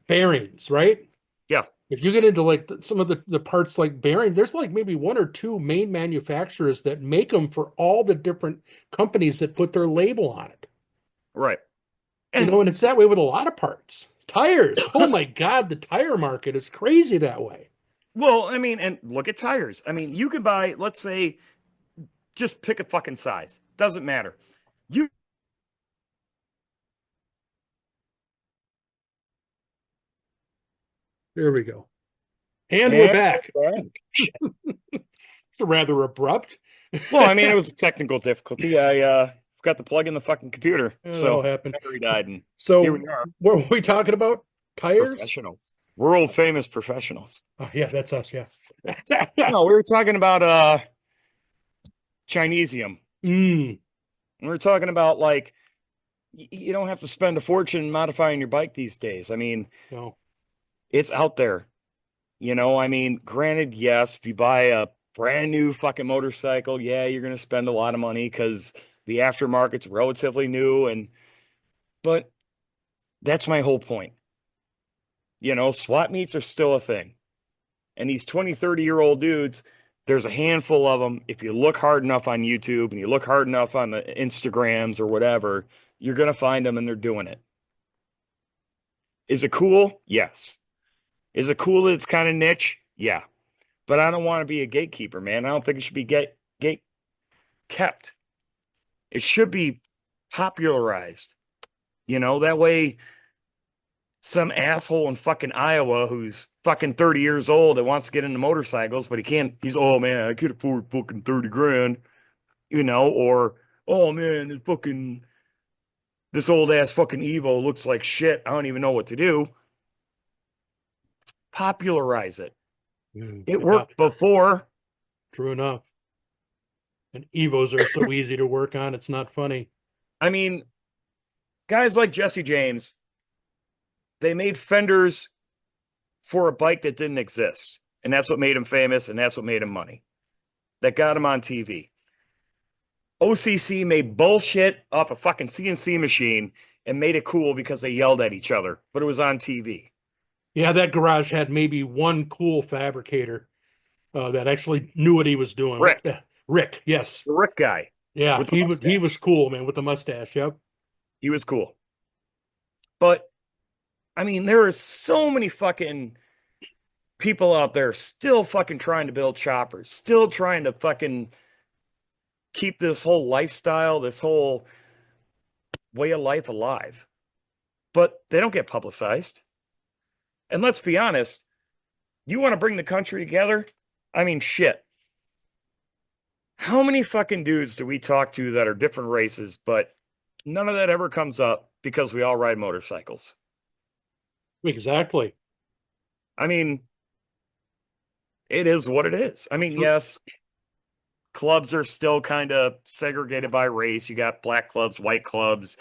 bearings, right? Yeah, If you get into like some of the parts like bearing, there's like maybe one or two main manufacturers that make them for all the different companies that put their label on it. right. You And know, and it's that way with a lot of parts. Tires. Oh my God, the tire market is crazy that way. well, I mean, and look at tires. I mean, you can buy, let's say, just pick a fucking size. Doesn't matter. You There we go. And we're and back. It's rather abrupt. well, I mean, it was a technical difficulty. I forgot to plug in the fucking computer, That'll so happen. battery died, and here So we are, what were we talking about? Tires? professionals, world famous professionals. Oh, yeah, that's us, yeah. No, we were talking about Chinesium. Mm, We were talking about like you don't have to spend a fortune modifying your bike these days. I mean, no. it's out there. I mean, granted, yes, if you buy a brand new fucking motorcycle, yeah, you're going to spend a lot of money because the aftermarket's relatively new. But that's my whole point. Swap meets are still a thing. And these 20, 30-year-old dudes, there's a handful of them. If you look hard enough on YouTube and you look hard enough on the Instagrams or whatever, you're going to find them and they're doing it. Is it cool? Yes. Is it cool that it's kind of niche? Yeah. But I don't want to be a gatekeeper, man. I don't think it should be gate kept. It should be popularized. That way some asshole in fucking Iowa who's fucking 30 years old that wants to get into motorcycles, but he can't, oh man, I could afford fucking 30 grand, or oh man, this old ass fucking Evo looks like shit. I don't even know what to do. Popularize it. It Yeah, worked before. true enough. And Evos are so easy to work on, it's not funny. I mean, guys like Jesse James, they made fenders for a bike that didn't exist. And that's what made him famous, and that's what made him money. That got him on TV. OCC made bullshit off a fucking CNC machine and made it cool because they yelled at each other, but it was on TV. Yeah, that garage had maybe one cool fabricator that actually knew what he was doing. Rick, Rick, yes. the Rick guy Yeah, with the he was mustache. cool, man, with the mustache. Yep. He was cool. But, I mean, there are so many fucking people out there still fucking trying to build choppers, still trying to fucking keep this whole lifestyle, this whole way of life alive. But they don't get publicized. And let's be honest, you want to bring the country together? I mean, shit. How many fucking dudes do we talk to that are different races, but none of that ever comes up because we all ride motorcycles? Exactly. I mean, it is what it is. I mean, yes, clubs are still kind of segregated by race. You got black clubs, white clubs,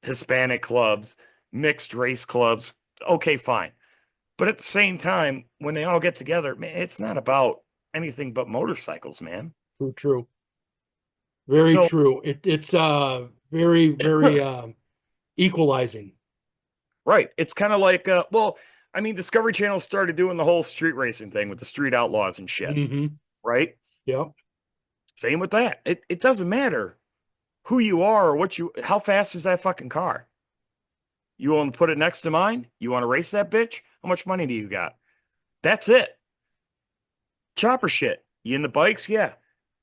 Hispanic clubs, mixed race clubs. Okay, fine. But at the same time, when they all get together, man, it's not about anything but motorcycles, man. True, true. Very So, true. It's very, very equalizing. right. It's kind of like, well, I mean, Discovery Channel started doing the whole street racing thing with the street outlaws and shit, Hmm. right? Yep. Same with that. It doesn't matter who you are or how fast is that fucking car? You want to put it next to mine? You want to race that bitch? How much money do you got? That's it. Chopper shit. You in the bikes? Yeah.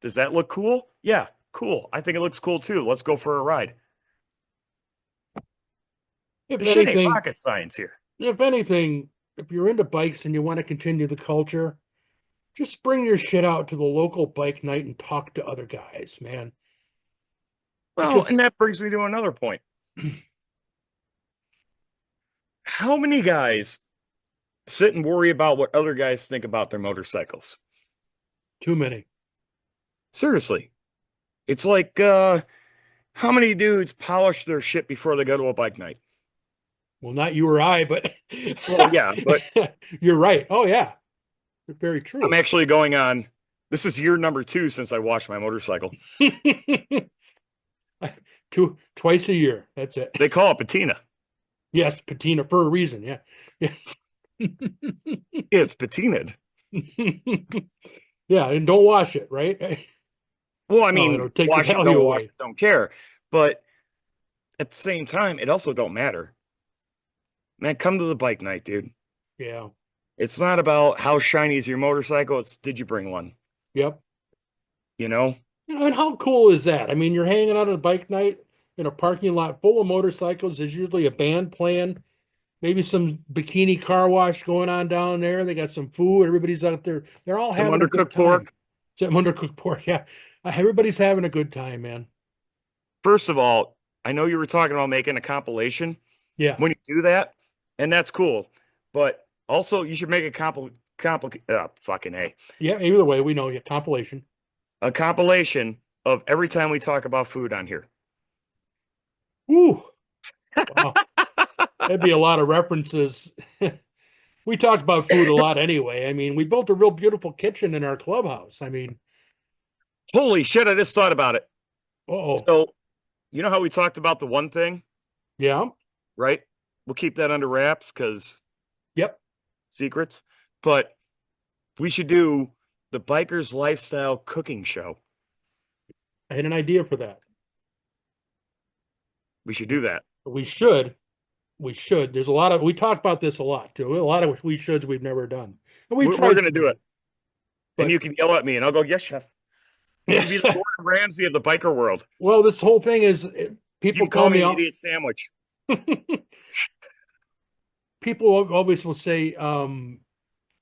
Does that look cool? Yeah, cool. I think it looks cool too. Let's go for a ride. If This shit ain't anything, rocket science here. if anything, if you're into bikes and you want to continue the culture, just bring your shit out to the local bike night and talk to other guys, man. Well, Because and that brings me to another point. How many guys sit and worry about what other guys think about their motorcycles? too many. Seriously. It's like, how many dudes polish their shit before they go to a bike night? Well, not you or I, but Well, yeah, but you're right. Oh yeah, very I'm true. actually going on. This is year number 2 since I washed my motorcycle. Twice a year. That's it. They call it patina. Yes, patina for a reason. Yeah. Yeah. It's patinaed. Yeah, and don't wash it, right? Well, I Oh, mean, it'll take the wash it, value don't wash away. it, don't care. But at the same time, it also don't matter. Man, come to the bike night, dude. Yeah. It's not about how shiny is your motorcycle. It's did you bring one? Yep. You know? And how cool is that? I mean, you're hanging out at a bike night in a parking lot full of motorcycles. There's usually a band playing, maybe some bikini car wash going on down there. They got some food. Everybody's out there. They're all Some having a good undercooked time. pork. Some undercooked pork. Yeah. Everybody's having a good time, man. First of all, I know you were talking about making a compilation. Yeah. When you do that, and that's cool. But also, you should make fucking A. Yeah. Either way, we know you. Compilation. A compilation of every time we talk about food on here. Ooh. Wow. That'd be a lot of references. We talk about food a lot anyway. I mean, we built a real beautiful kitchen in our clubhouse. I mean, Holy shit, I just thought about it. oh, So, you know how we talked about the one thing, yeah, right? We'll keep that under wraps because yep. secrets. But we should do the Biker's Lifestyle Cooking Show. I had an idea for that. We should do that. We should. We should. There's a lot of, we talk about this a lot too. A lot of we shoulds we've never done. And we've We're tried going to some do of it. them. And But you can yell at me and I'll go, yes, chef. You can be the Gordon Ramsay of the biker world. well, this whole thing is You people can call call me me an out. idiot sandwich. People always will say,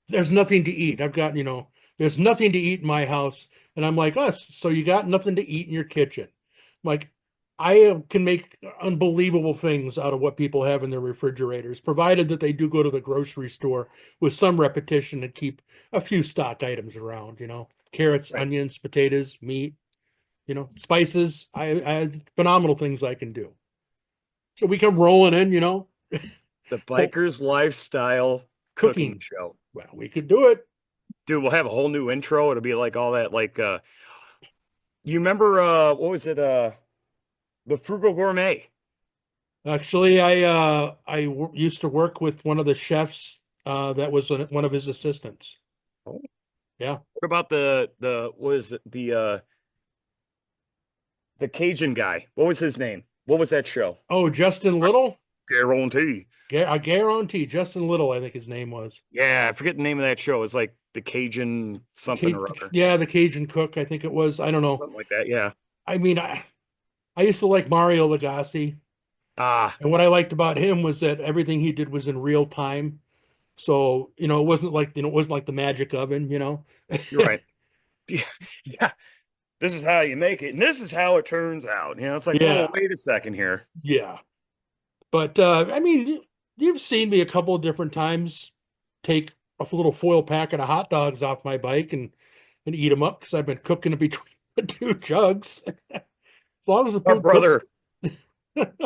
there's nothing to eat. I've got, there's nothing to eat in my house. And I'm like, us. So you got nothing to eat in your kitchen. I'm like, I can make unbelievable things out of what people have in their refrigerators, provided that they do go to the grocery store with some repetition and keep a few stock items around, carrots, Right. onions, potatoes, meat, spices. I have phenomenal things I can do. So we come rolling in, The whole Biker's Lifestyle Cooking cooking. Show. Well, we could do it. Dude, we'll have a whole new intro. It'll be like all that, like, you remember, what was it? The Frugal Gourmet. Actually, used to work with one of the chefs that was one of his assistants. Oh. Yeah. What about what is it? The Cajun guy. What was his name? What was that show? Oh, Justin Little? Guarantee. I guarantee Justin Little, I think his name was. Yeah, I forget the name of that show. It's like the Cajun something or other. Yeah, the Cajun cook, I think it was. I don't know. Something like that. Yeah. I mean, I used to like Mario Lagasse, Ah, and what I liked about him was that everything he did was in real time. So, it wasn't like the magic oven. you're right. Yeah. Yeah. This is how you make it, and this is how it turns out. It's like, whoa, Yeah, wait a second here. yeah. But I mean, you've seen me a couple of different times take a little foil packet of hot dogs off my bike and eat them up because I've been cooking in between the two jugs. As long as the Our food cooks. brother,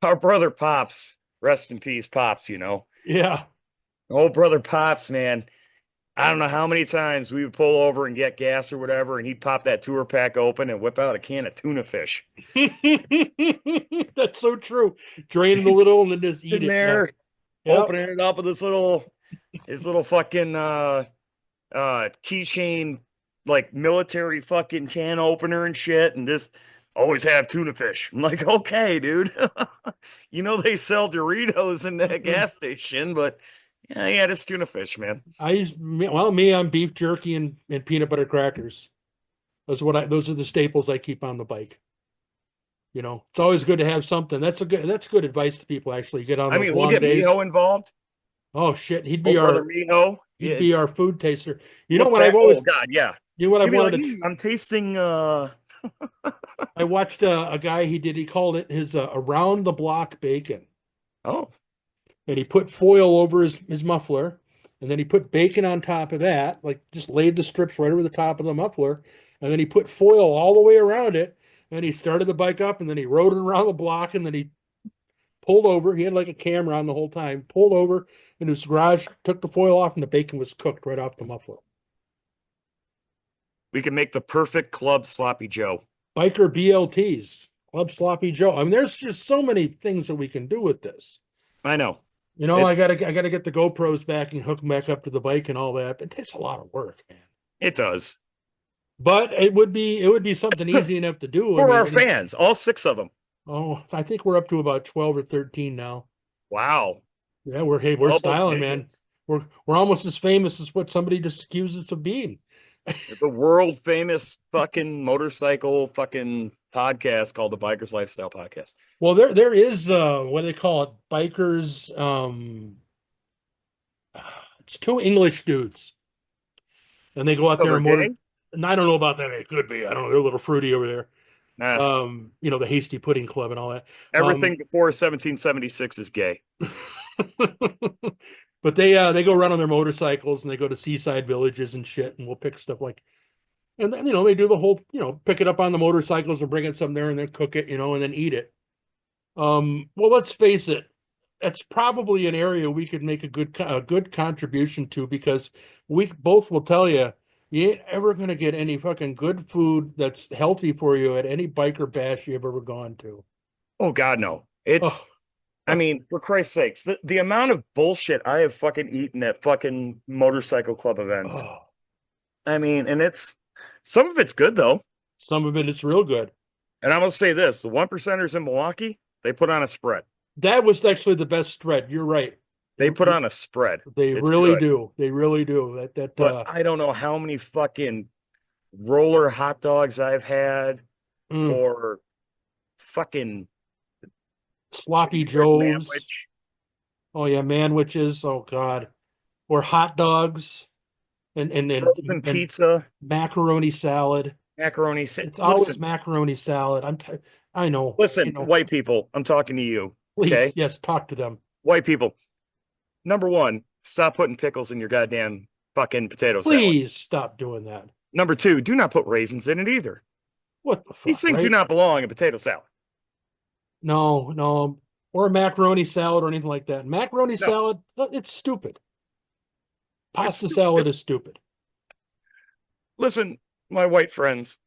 our brother Pops, rest in peace, Pops. Yeah. Old brother Pops, man. I don't know how many times we would pull over and get gas or whatever, and he'd pop that tour pack open and whip out a can of tuna fish. That's so true. Drain it a little and then just eat In it. Yeah. there, Yep. opening it up with his little fucking keychain, like military fucking can opener and shit, and just always have tuna fish. I'm like, okay, dude. They sell Doritos in that gas station, but yeah, it's tuna fish, man. I'm beef jerky and peanut butter crackers. Those are the staples I keep on the bike. It's always good to have something. That's good advice to people actually get on I those mean, we'll long get days. Miho involved. Oh shit, Oh, brother Miho. he'd Yeah, be our food taster. You know look what I've back. always Oh God, yeah. you know what I've You'd be like, wanted to I'm tasting. I watched a guy he called it his around the block bacon. Oh, And he put foil over his muffler, and then he put bacon on top of that, like just laid the strips right over the top of the muffler, and then he put foil all the way around it, and he started the bike up, and then he rode it around the block, and then he pulled over. He had like a camera on the whole time, pulled over in his garage, took the foil off, and the bacon was cooked right off the muffler. we can make the perfect club sloppy Joe. Biker BLTs, Club Sloppy Joe. I mean, there's just so many things that we can do with this. I know. I gotta get the GoPros back and hook them back up to the bike and all that. It takes a lot of work, man. It does. But it would be something easy enough to do. For our fans, all 6 of them. Oh, I think we're up to about 12 or 13 now. Wow. Yeah, we're Double styling, man. digits. We're almost as famous as what somebody just accused us of being. The world famous fucking motorcycle fucking podcast called the Bikers Lifestyle Podcast. Well, there is what do they call it? Bikers. It's 2 English dudes, and they go out So there they're and gay? And I don't know about that. It could be. I don't know. They're a little fruity over there. Nah. The Hasty Pudding Club and all that. Everything before 1776 is gay. But they go run on their motorcycles and they go to seaside villages and shit, and we'll pick stuff like, and then they do the whole pick it up on the motorcycles and bring it some there and then cook it and then eat it. Well, let's face it, that's probably an area we could make a good contribution to, because we both will tell you ain't ever gonna get any fucking good food that's healthy for you at any biker bash you've ever gone to. Oh God, no. Oh, I mean, for Christ's sakes, the amount of bullshit I have fucking eaten at fucking motorcycle club events. oh. I mean, and some of it's good though. Some of it is real good. And I'm gonna say this: the 1%ers in Milwaukee, they put on a spread. That was actually the best spread. You're right. They put on a spread. They It's really good. do. They really do. But I don't know how many fucking roller hot dogs I've had, or fucking sloppy joes. Manwich. Oh yeah, manwiches. Oh God. Or hot dogs and Frozen pizza, macaroni salad. macaroni. It's always macaroni salad. I know. Listen, white people, I'm talking to you. Please, okay? yes, talk to them. White people. Number 1, stop putting pickles in your goddamn fucking potato salad. Please stop doing that. Number 2, do not put raisins in it either. What the fuck? These things do not belong in potato salad. No. Or macaroni salad or anything like that. Macaroni salad, it's stupid. Pasta salad is stupid. Listen, my white friends,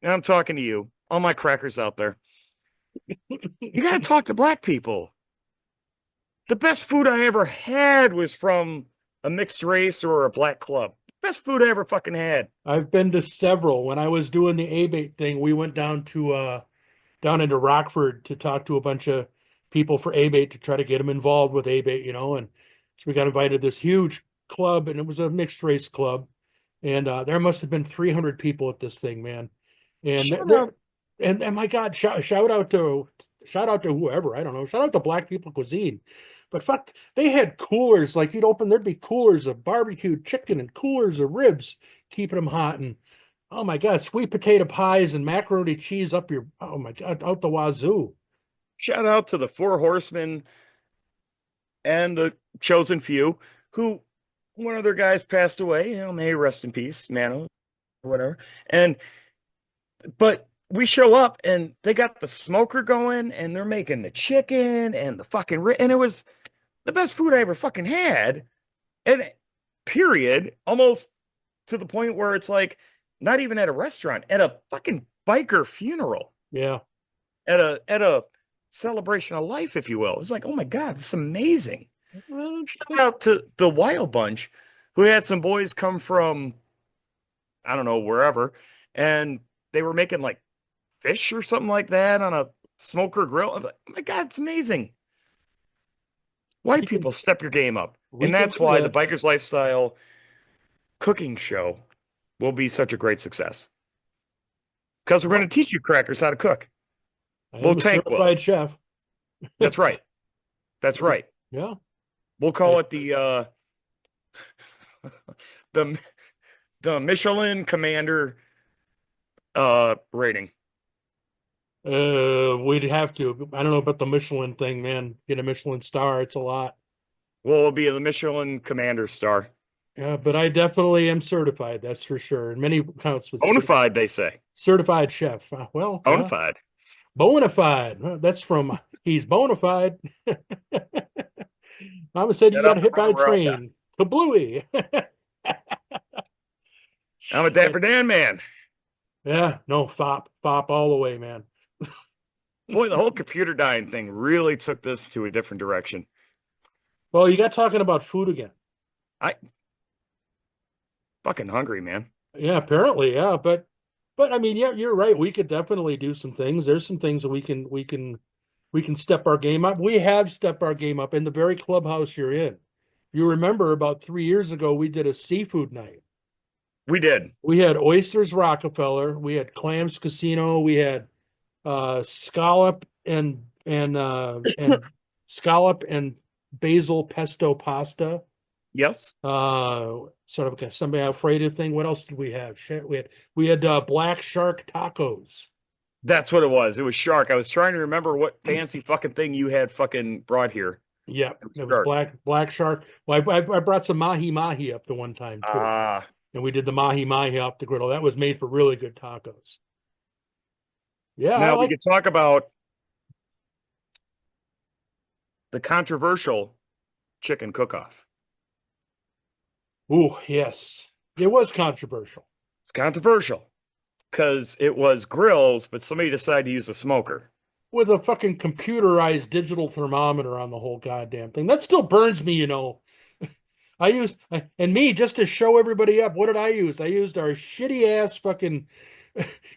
and I'm talking to you, all my crackers out there. You got to talk to black people. The best food I ever had was from a mixed race or a black club. Best food I ever fucking had. I've been to several. When I was doing the A-bait thing, we went down into Rockford to talk to a bunch of people for A-bait to try to get them involved with A-bait, and so we got invited to this huge club, and it was a mixed race club, and there must have been 300 people at this thing, man. And my God, shout out to whoever, I don't know, shout out to Black People Cuisine. But fuck, they had coolers, like there'd be coolers of barbecued chicken and coolers of ribs, keeping them hot. And oh my God, sweet potato pies and macaroni cheese oh my God, out the wazoo. Shout out to the 4 horsemen and the chosen few, who one of their guys passed away, may rest in peace, man, or whatever. But we show up and they got the smoker going and they're making the chicken and the fucking, and it was the best food I ever fucking had. And period, almost to the point where it's like not even at a restaurant, at a fucking biker funeral, Yeah. at a celebration of life, if you will. It's like, oh my God, this is amazing. Well, Shout out to the Wild Bunch, who had some boys come from, I don't know, wherever, and they were making like fish or something like that on a smoker grill. I'm like, oh my God, it's amazing. we White can people, step your game up. we And can that's do why the that. Biker's Lifestyle cooking show will be such a great success. Because we're going Well, to teach you crackers how to cook. I Well, am a Tank will. certified chef. That's right. That's right. Yeah. We'll I, call it the the Michelin Commander rating. we'd have to. I don't know about the Michelin thing, man. Get a Michelin star, it's a lot. Well, it'll be the Michelin Commander star. Yeah, but I definitely am certified, that's for sure. In many counts with Bonafide, they say. certified chef. Well, yeah. Bonafide. Bona fide. That's from he's bona fide. Mama said you Get got up the hit by a Road. train. Kablooey. I'm a Shit. Dapper Dan man. Yeah, no, fop all the way, man. Boy, the whole computer dying thing really took this to a different direction. Well, you got talking about food again. I fucking hungry, man. Yeah, apparently, yeah, but I mean, yeah, you're right. We could definitely do some things. There's some things that we can step our game up. We have stepped our game up in the very clubhouse you're in. You remember about 3 years ago, we did a seafood night. We did. We had oysters Rockefeller, we had clams casino, we had scallop and scallop and basil pesto pasta. Yes. Sort of somebody afraid of thing. What else did we have? Shit, we had black shark tacos. That's what it was. It was shark. I was trying to remember what fancy fucking thing you had fucking brought here. Yeah, It was it was shark. black shark. Well, I brought some mahi up the one time too, Ah, and we did the mahi off the griddle. That was made for really good tacos. Yeah, I now we like. could talk about the controversial chicken cook-off. Ooh, yes, it was controversial. It's controversial because it was grills, but somebody decided to use a smoker. With a fucking computerized digital thermometer on the whole goddamn thing. That still burns me, you know. I used and me just to show everybody up. What did I use? I used our shitty ass fucking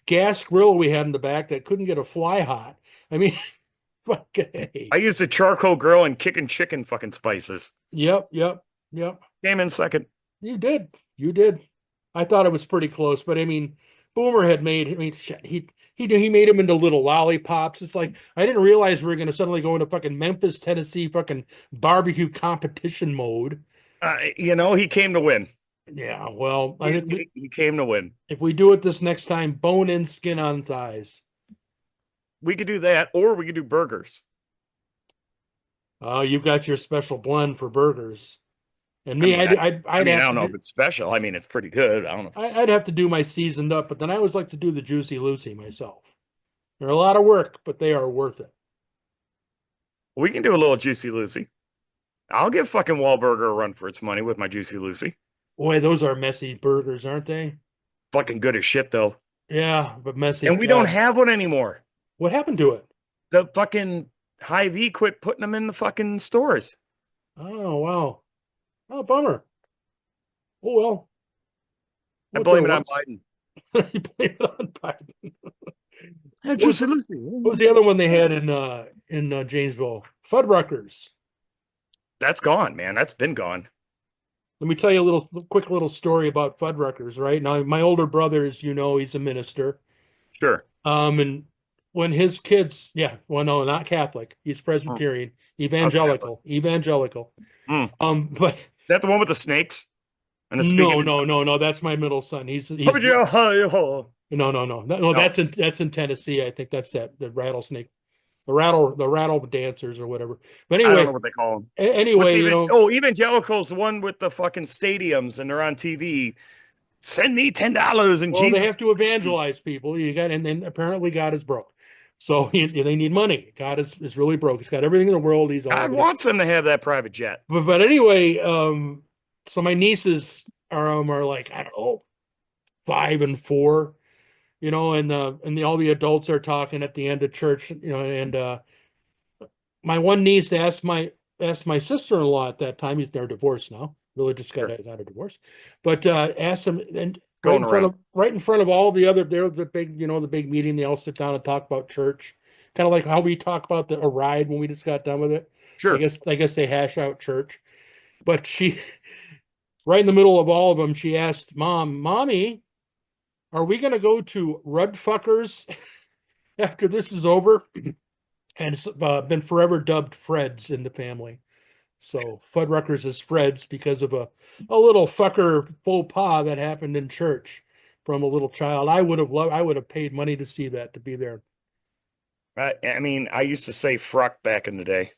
gas grill we had in the back that couldn't get a fly hot. I mean, fucking. I used a charcoal grill and kicking chicken fucking spices. Yep. Came in second. You did. I thought it was pretty close, but I mean, Boomer had made. I mean, shit, he made them into little lollipops. It's like I didn't realize we were going to suddenly go into fucking Memphis, Tennessee, fucking barbecue competition mode. He came to win. Yeah, well, I think He came to win. if we do it this next time, bone in, skin on thighs. We could do that, or we could do burgers. Oh, you've got your special blend for burgers, and I me, mean, I'd I have don't to know if it's special. I mean, it's pretty good. I don't know. I'd have to do my seasoned up, but then I always like to do the Juicy Lucy myself. They're a lot of work, but they are worth it. We can do a little Juicy Lucy. I'll give fucking Wahlburger a run for its money with my Juicy Lucy. Boy, those are messy burgers, aren't they? Fucking good as shit, though. Yeah, but messy. And we don't have one anymore. What happened to it? The fucking Hy-Vee quit putting them in the fucking stores. Oh, wow. Oh, bummer. Oh, well. I blame it on Biden. You blame it on Biden. Juicy Lucy. What was the other one they had in Janesville? Fuddruckers. That's gone, man. That's been gone. Let me tell you a quick little story about Fuddruckers, right? Now, my older brother, as you know, he's a minister. Sure. And when his kids, yeah, well, no, not Catholic. He's Presbyterian, evangelical. But Is that the one with the snakes? And the no. That's my middle son. He's no. no. That's in Tennessee. I think that's the rattlesnake, the rattle dancers or whatever. But I don't know anyway, what they call them. anyway, Evangelical's the one with the fucking stadiums and they're on TV. Send me $10 and well, Jesus. they have to evangelize people. And then apparently God is broke. So they need money. God is really broke. He's got everything in the world. God wants them to have that private jet. But anyway, so my nieces are like, I don't know, 5 and 4, and all the adults are talking at the end of church, and my one niece asked my sister-in-law at that time, they're divorced now, religious guy Sure. has had a divorce, but asked him, and Going around. right in front of all the other, they're the big meeting, they all sit down and talk about church, kind of like how we talk about a ride when we just got done with it. I Sure. guess I guess they hash out church. But she, right in the middle of all of them, she asked, Mommy, are we going to go to Rudfuckers after this is over? And it's been forever dubbed Fred's in the family. So Fuddruckers is Fred's because of a little fucker faux pas that happened in church from a little child. I would have paid money to see that, to be there. I mean, I used to say fruck back in the day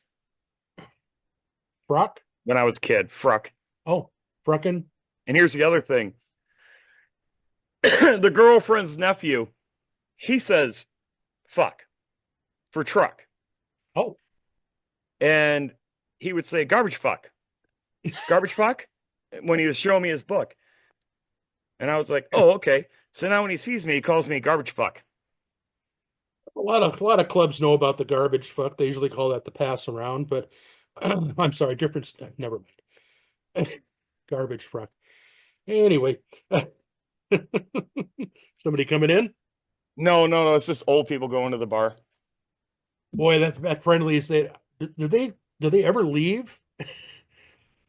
Frock? when I was a kid. Fruck. Oh, Fruckin'. And here's the other thing. The girlfriend's nephew, he says fuck for truck. Oh, And he would say garbage fuck. Garbage fuck when he was showing me his book. And I was like, oh, okay. So now when he sees me, he calls me garbage fuck. a lot of clubs know about the garbage fuck. They usually call that the pass around, but I'm sorry, different. Never mind. Garbage fuck. Anyway, somebody coming in. No. It's just old people going to the bar. Boy, that friendlies. Do they ever leave?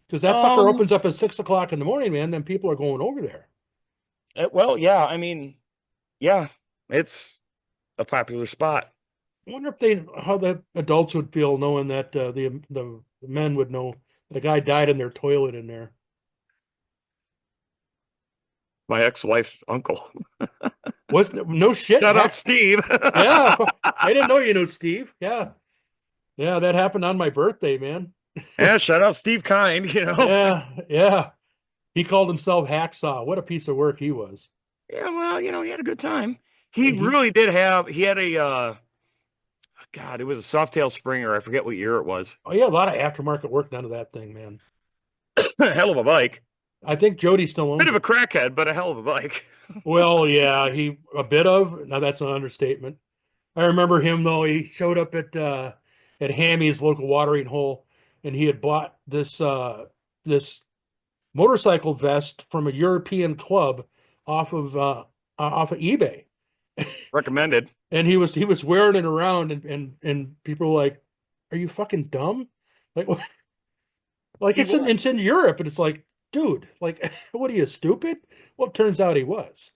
Because that fucker Um, opens up at 6 o'clock in the morning, man. Then people are going over there. well, yeah, I mean, yeah, it's a popular spot. I wonder if how the adults would feel knowing that the men would know the guy died in their toilet in there. My ex-wife's uncle. Was no shit? Shout out Steve. Yeah, I didn't know you knew Steve. Yeah, yeah, that happened on my birthday, man. Yeah, shout out Steve Kind, Yeah, yeah. He called himself Hacksaw. What a piece of work he was. Yeah, well, he had a good time. He He, really did he had a God, it was a Softail Springer. I forget what year it was. oh yeah, a lot of aftermarket work done to that thing, man. Hell of a bike. I think Jody still owns Bit of a it. crackhead, but a hell of a bike. Well, yeah, he a bit of. Now that's an understatement. I remember him though. He showed up at Hammy's local watering hole, and he had bought this motorcycle vest from a European club off of eBay, Recommended. and he was wearing it around, and people were like, "Are you fucking dumb?" Like, like He it's was. in Europe, and it's like, dude, like, what are you, stupid? Well, it turns out he was.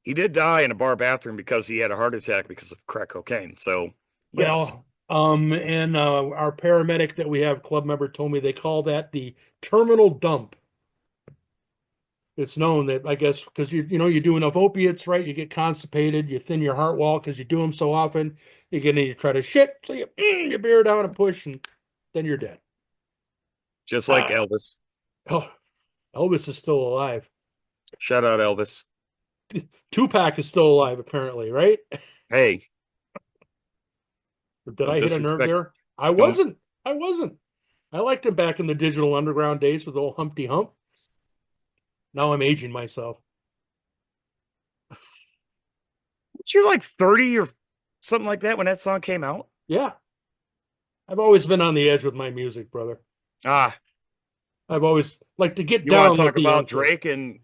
He did die in a bar bathroom because he had a heart attack because of crack cocaine. So, yes. Well, and our paramedic that we have, club member, told me they call that the terminal dump. It's known that, I guess, because you do enough opiates, right? You get constipated, you thin your heart wall because you do them so often. You're gonna need to try to shit, so you bear down and push, and then you're dead. Just like Ah, Elvis. oh, Elvis is still alive. Shout out Elvis. Tupac is still alive, apparently, right? Hey, Did don't I hit a nerve disrespect. there? I Don't. wasn't. I wasn't. I liked him back in the digital underground days with old Humpty Hump. Now I'm aging myself. Was you like 30 or something like that when that song came out? Yeah, I've always been on the edge with my music, brother. Ah, I've always liked to get you want down to like talk the young about kids. Drake and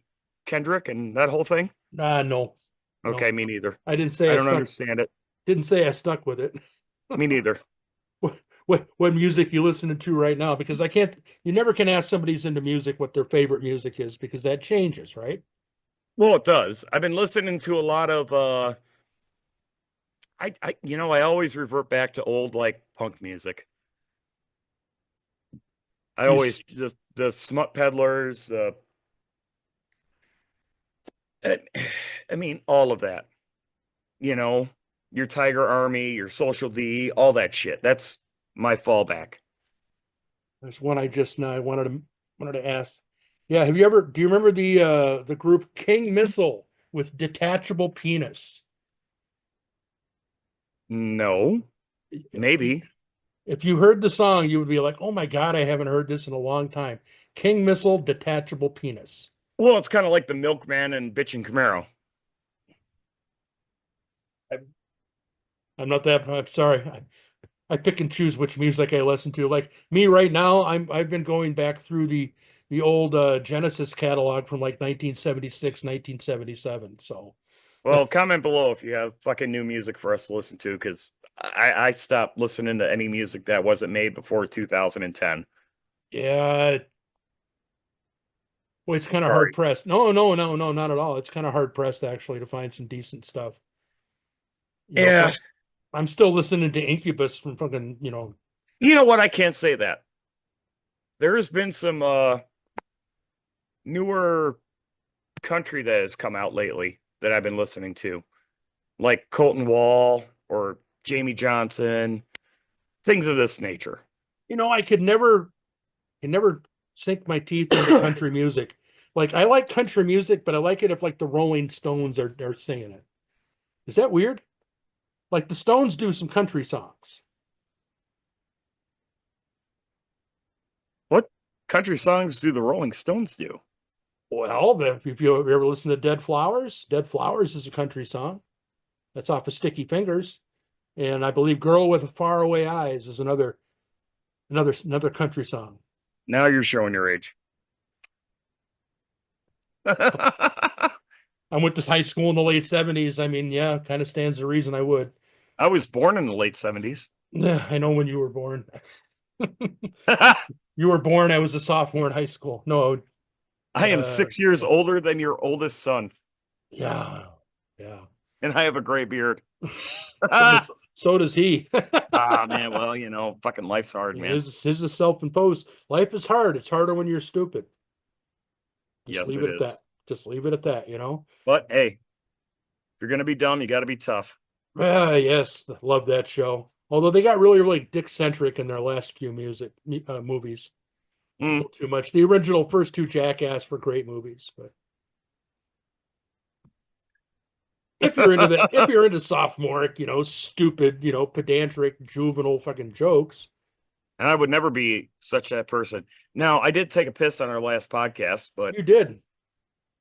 Kendrick and that whole thing? No, no. Okay, me neither. I didn't say I I don't stuck. understand it. Didn't say I stuck with it. Me neither. What music you listening to right now? Because I can't. You never can ask somebody who's into music what their favorite music is because that changes, right? Well, it does. I've been listening to a lot of I always revert back to old like punk music. I You always just the smut peddlers, I I mean all of that. You know, your Tiger Army, your Social D, all that shit. That's my fallback. There's one I just now I wanted to ask. Yeah, do you remember the group King Missile with detachable penis? No, maybe. If you heard the song, you would be like, "Oh my God, I haven't heard this in a long time." King Missile detachable penis. Well, it's kind of like the Milkman and Bitchin' Camaro. I'm not that. I'm sorry. I pick and choose which music I listen to. Like me right now, I've been going back through the old Genesis catalog from like 1976, 1977. So Well, comment below if you have fucking new music for us to listen to, because I stopped listening to any music that wasn't made before 2010. yeah, well, it's kind of hard Sorry. pressed. No, not at all. It's kind of hard pressed actually to find some decent stuff. Yeah. Plus I'm still listening to Incubus from fucking, You know what? I can't say that. There has been some newer country that has come out lately that I've been listening to, like Colton Wall or Jamie Johnson, things of this nature. I could never sink my teeth into country music. Like I like country music, but I like it if like the Rolling Stones are singing it. Is that weird? Like the Stones do some country songs. What country songs do the Rolling Stones do? Well, if you ever listen to Dead Flowers is a country song. That's off of Sticky Fingers. And I believe Girl with Faraway Eyes is another country song. Now you're showing your age. I went to high school in the late 70s. I mean, yeah, kind of stands to reason I would. I was born in the late 70s. Yeah, I know when you were born. You were born, I was a sophomore in high school. No, I am 6 years older than your oldest son, yeah, yeah. and I have a gray beard. So does he. Man, well, fucking life's hard, man. His is self-imposed. Life is hard. It's harder when you're stupid. Just Yes, leave it it at that. is. Just leave it at that, But hey, if you're gonna be dumb, you got to be tough. Yes, love that show. Although they got really, really dick-centric in their last few movies. A Mm. little too much. The original first two Jackass were great movies, but if you're into sophomoric, stupid, pedantic, juvenile fucking jokes. And I would never be such that person. Now, I did take a piss on our last podcast, but You did.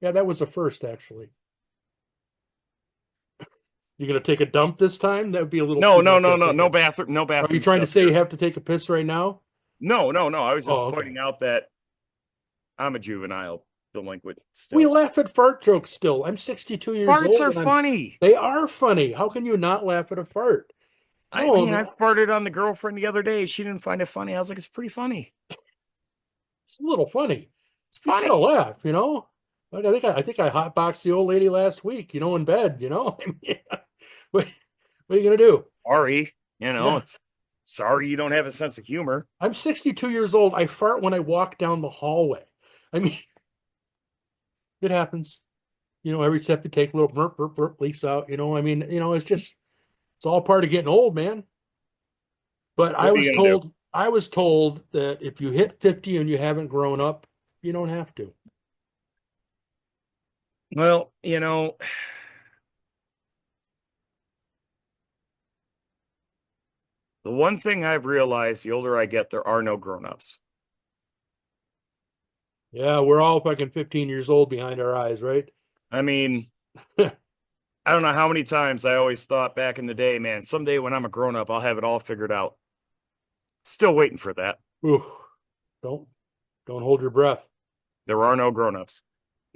Yeah, that was the first, actually. You gonna take a dump this time? That would be a little no, too no, much, no, I'm no, no thinking. bathroom, no Are you bathroom trying to stuff say you here. have to take a piss right now? No, no, no. I was just Oh, okay. pointing out that I'm a juvenile delinquent We still. laugh at fart jokes still. I'm 62 years Farts old are and funny. they are funny. How can you not laugh at a fart? I No, mean, I farted on the girlfriend the other day. She didn't find it funny. I was like, it's pretty funny. it's a little funny. It's You gotta funny. laugh. Like I think I hotboxed the old lady last week, in bed, I mean, what, what are you gonna do? Sorry. Yeah. It's sorry you don't have a sense of humor. I'm 62 years old. I fart when I walk down the hallway. I mean, it happens. Every step you take, a little burp, burp, burp leaks out. I mean, it's all part of getting old, man. But I What are was you gonna do? told, I was told that if you hit 50 and you haven't grown up, you don't have to. Well, the one thing I've realized the older I get, there are no grown-ups. Yeah, we're all fucking 15 years old behind our eyes, right? I mean, I don't know how many times I always thought back in the day, man, someday when I'm a grown-up, I'll have it all figured out. Still waiting for that. Ooh, don't don't hold your breath. There are no grown-ups.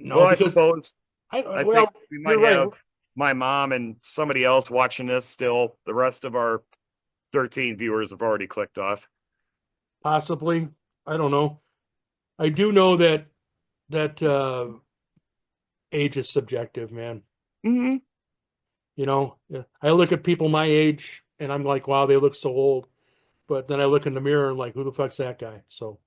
No, Well, I because suppose I think well, we you're might right. have my mom and somebody else watching this still. The rest of our 13 viewers have already clicked off. Possibly. I don't know. I do know that age is subjective, man. Mm-hmm. Yeah, I look at people my age and I'm like, wow, they look so old. But then I look in the mirror and like, who the fuck's that guy? So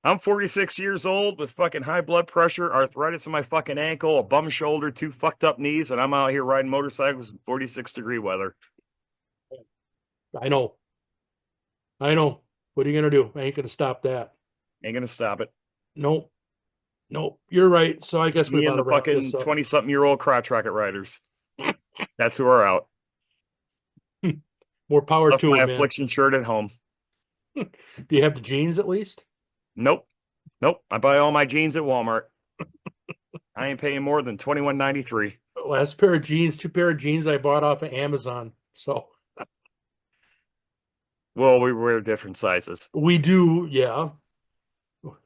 I'm 46 years old with fucking high blood pressure, arthritis in my fucking ankle, a bum shoulder, two fucked up knees, and I'm out here riding motorcycles in 46-degree weather. I know. I know. What are you gonna do? I ain't gonna stop that. Ain't gonna stop it. Nope. Nope. You're right. So I guess we Me ought and to the wrap this fucking up. 20-something-year-old crotch rocket riders. That's who are out. More power Left to my him, man. affliction shirt at home. Do you have the jeans at least? Nope. Nope. I buy all my jeans at Walmart. I ain't paying more than $21.93. Last pair of jeans, two pair of jeans I bought off of Amazon. So Well, we wear different sizes. we do, yeah.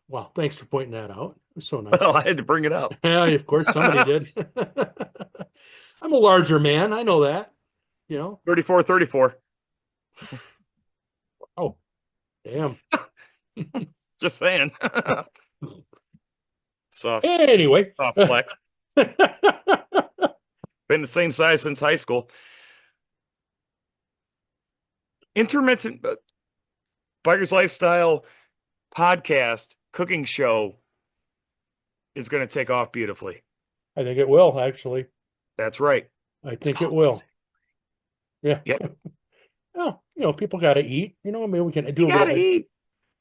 Well, thanks for pointing that out. It was so nice. Well, I had to bring it up. Yeah, of course, somebody did. I'm a larger man. I know that, you know. 34, 34. Oh, damn. Just saying. Soft, Anyway. soft flex. Been the same size since high school. Intermittent Biker's Lifestyle podcast cooking show is going to take off beautifully. I think it will, actually. That's right. I think it will. Yeah. Yep. Well, people got to eat. I mean, we can do You a gotta little. eat.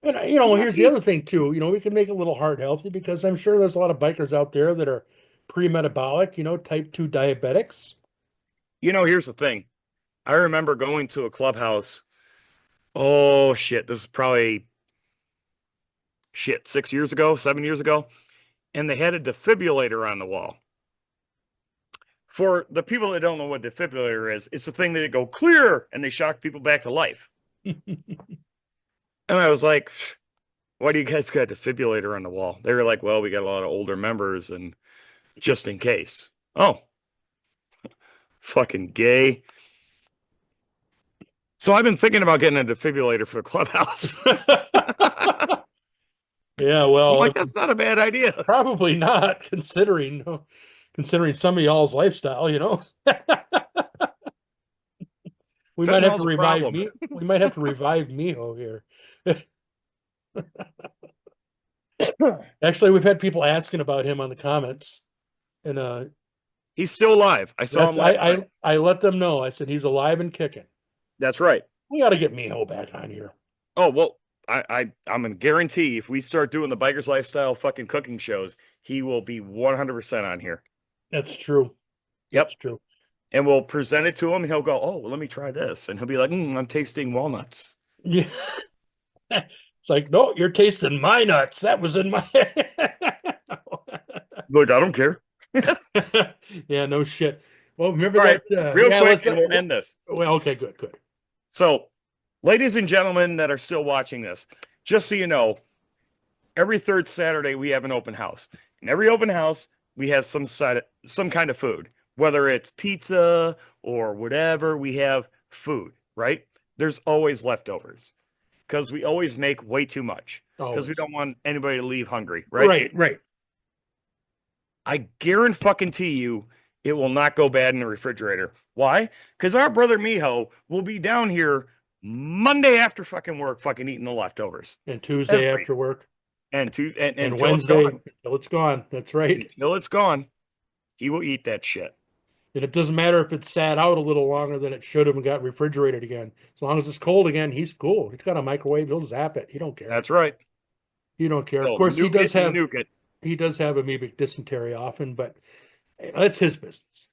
And, here's the other thing, too. We can make it a little heart healthy because I'm sure there's a lot of bikers out there that are pre-metabolic, type 2 diabetics. Here's the thing. I remember going to a Clubhouse. Oh, shit. This is probably, 6 years ago, 7 years ago. And they had a defibrillator on the wall. For the people that don't know what defibrillator is, it's the thing that they go clear and they shock people back to life. And I was like, why do you guys got a defibrillator on the wall? They were like, well, we got a lot of older members and just in case. Oh, fucking gay. So I've been thinking about getting a defibrillator for the Clubhouse. Yeah, well, like that's not a bad idea. Probably not, considering some of y'all's lifestyle. We might have to revive me. We might have to revive Miho here. Actually, we've had people asking about him on the comments, and he's still alive. I saw him last night. I let them know. I said he's alive and kicking. That's right. We got to get Miho back on here. Oh well, I'm gonna guarantee if we start doing the Biker's Lifestyle fucking cooking shows, he will be 100% on here. That's true. Yep. That's true. And we'll present it to him, and he'll go, "Oh, well, let me try this," and he'll be like, "I'm tasting walnuts." Yeah. It's like, no, you're tasting my nuts. That was in my. Look, I don't care. Yeah, no shit. Well, remember All right, that? real quick, and we'll end this. Well, okay, good. So, ladies and gentlemen that are still watching this, just so you know, every third Saturday we have an open house. In every open house, we have some kind of food, whether it's pizza or whatever. We have food, right? There's always leftovers because we always make way too much because we don't want anybody to leave hungry, right? Right. I guarantee you it will not go bad in the refrigerator. Why? Because our brother Miho will be down here Monday after fucking work, fucking eating the leftovers. And Tuesday after work. And Wednesday until it's gone. That's right. Until it's gone, he will eat that shit. And it doesn't matter if it sat out a little longer than it should have and got refrigerated again. As long as it's cold again, he's cool. He's got a microwave. He'll zap it. He don't care. That's right. He don't care. So, of course, he does have amoebic dysentery often, but that's his business.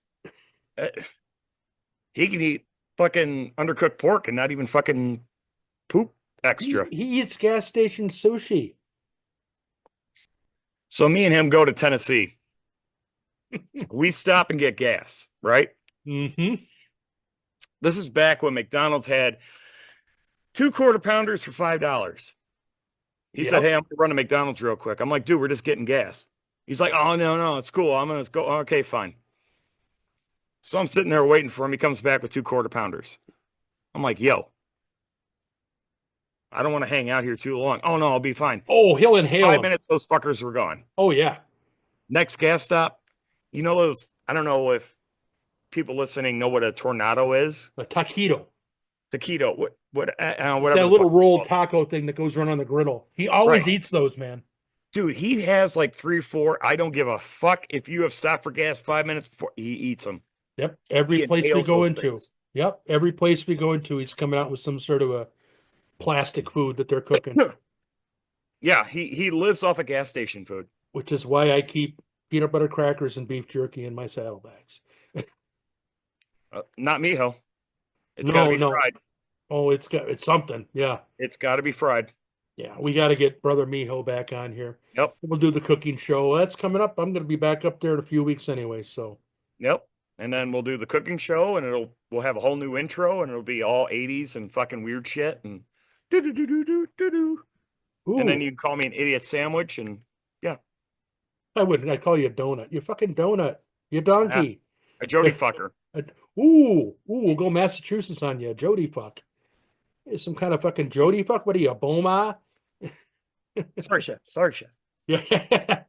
He can eat fucking undercooked pork and not even fucking poop extra. He eats gas station sushi. So me and him go to Tennessee. We stop and get gas, right? Mm-hmm. This is back when McDonald's had 2 quarter pounders for $5. He said, "Hey, I'm gonna run to McDonald's real quick." I'm like, "Dude, we're just getting gas." He's like, "Oh, no, it's cool. I'm gonna go." Okay, fine. So I'm sitting there waiting for him. He comes back with 2 quarter pounders. I'm like, "Yo, I don't want to hang out here too long." "Oh, no, I'll be fine." Oh, he'll inhale 5 them. minutes, those fuckers were gone. Oh, yeah. Next gas stop. You know those, I don't know if people listening know what a tornado is. A taquito. Taquito. Whatever. It's that little rolled taco thing that goes around on the griddle. He always eats those, man. Dude, he has like 3 or 4. I don't give a fuck if you have stopped for gas 5 minutes before he eats them. Yep. Every place we go into. Yep. Every place we go into, he's coming out with some sort of a plastic food that they're cooking. Yeah, he lives off of gas station food. Which is why I keep peanut butter crackers and beef jerky in my saddlebags. Not Miho. It's got to be fried. Oh, it's something. Yeah. It's got to be fried. Yeah, we got to get Brother Miho back on here. Yep. We'll do the cooking show. That's coming up. I'm going to be back up there in a few weeks anyway. So, Yep. And then we'll do the cooking show, and we'll have a whole new intro, and it'll be all 80s and fucking weird shit and do do do do do do do. And then ooh, you can call me an idiot sandwich, and yeah, I wouldn't. I'd call you a donut. You fucking donut. You ah, donkey. a Jody fucker. We'll go Massachusetts on you. Jody fuck. Is some kind of fucking Jody fuck? What are you, a Boma? Sorry, chef. Sorry, chef. Yeah.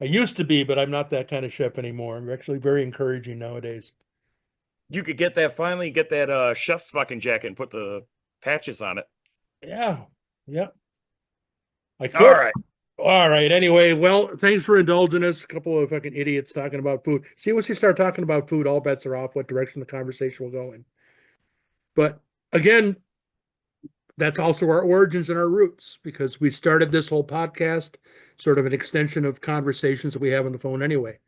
I used to be, but I'm not that kind of chef anymore. I'm actually very encouraging nowadays. You could get that finally, get that chef's fucking jacket and put the patches on it. Yeah. Yeah. I All could. right. All right. Anyway, well, thanks for indulging us. A couple of fucking idiots talking about food. See, once you start talking about food, all bets are off what direction the conversation will go in. But again, that's also our origins and our roots because we started this whole podcast sort of an extension of conversations that we have on the phone anyway.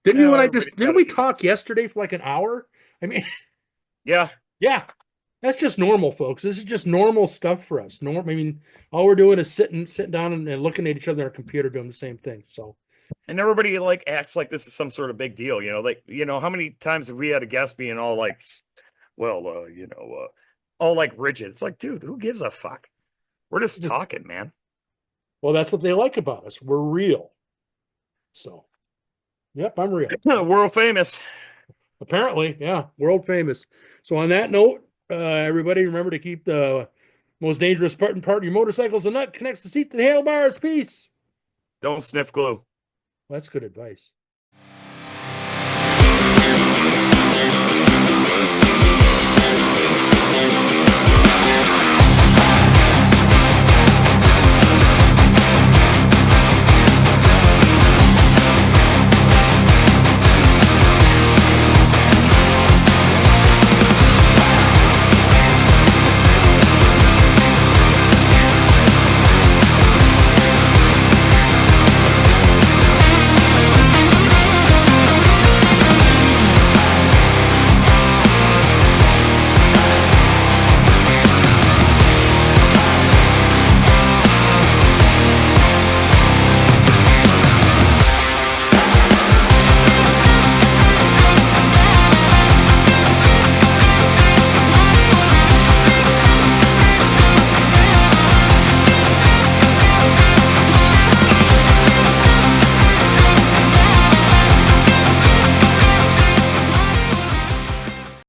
Didn't you Well, and I everybody's just got didn't we talk yesterday for like an hour? I mean, yeah. yeah, that's just normal, folks. This is just normal stuff for us. I mean, all we're doing is sitting down and looking at each other on our computer doing the same thing. So And everybody like acts like this is some sort of big deal, like, how many times have we had a guest being all like, well, all like rigid. It's like, dude, who gives a fuck? We're just talking, man. well, that's what they like about us. We're real. So yep, I'm real. World famous. Apparently, yeah, world famous. So on that note, everybody remember to keep the most dangerous part of your motorcycle's a nut connects the seat to the handlebars. Peace. Don't sniff glue. Well, that's good advice.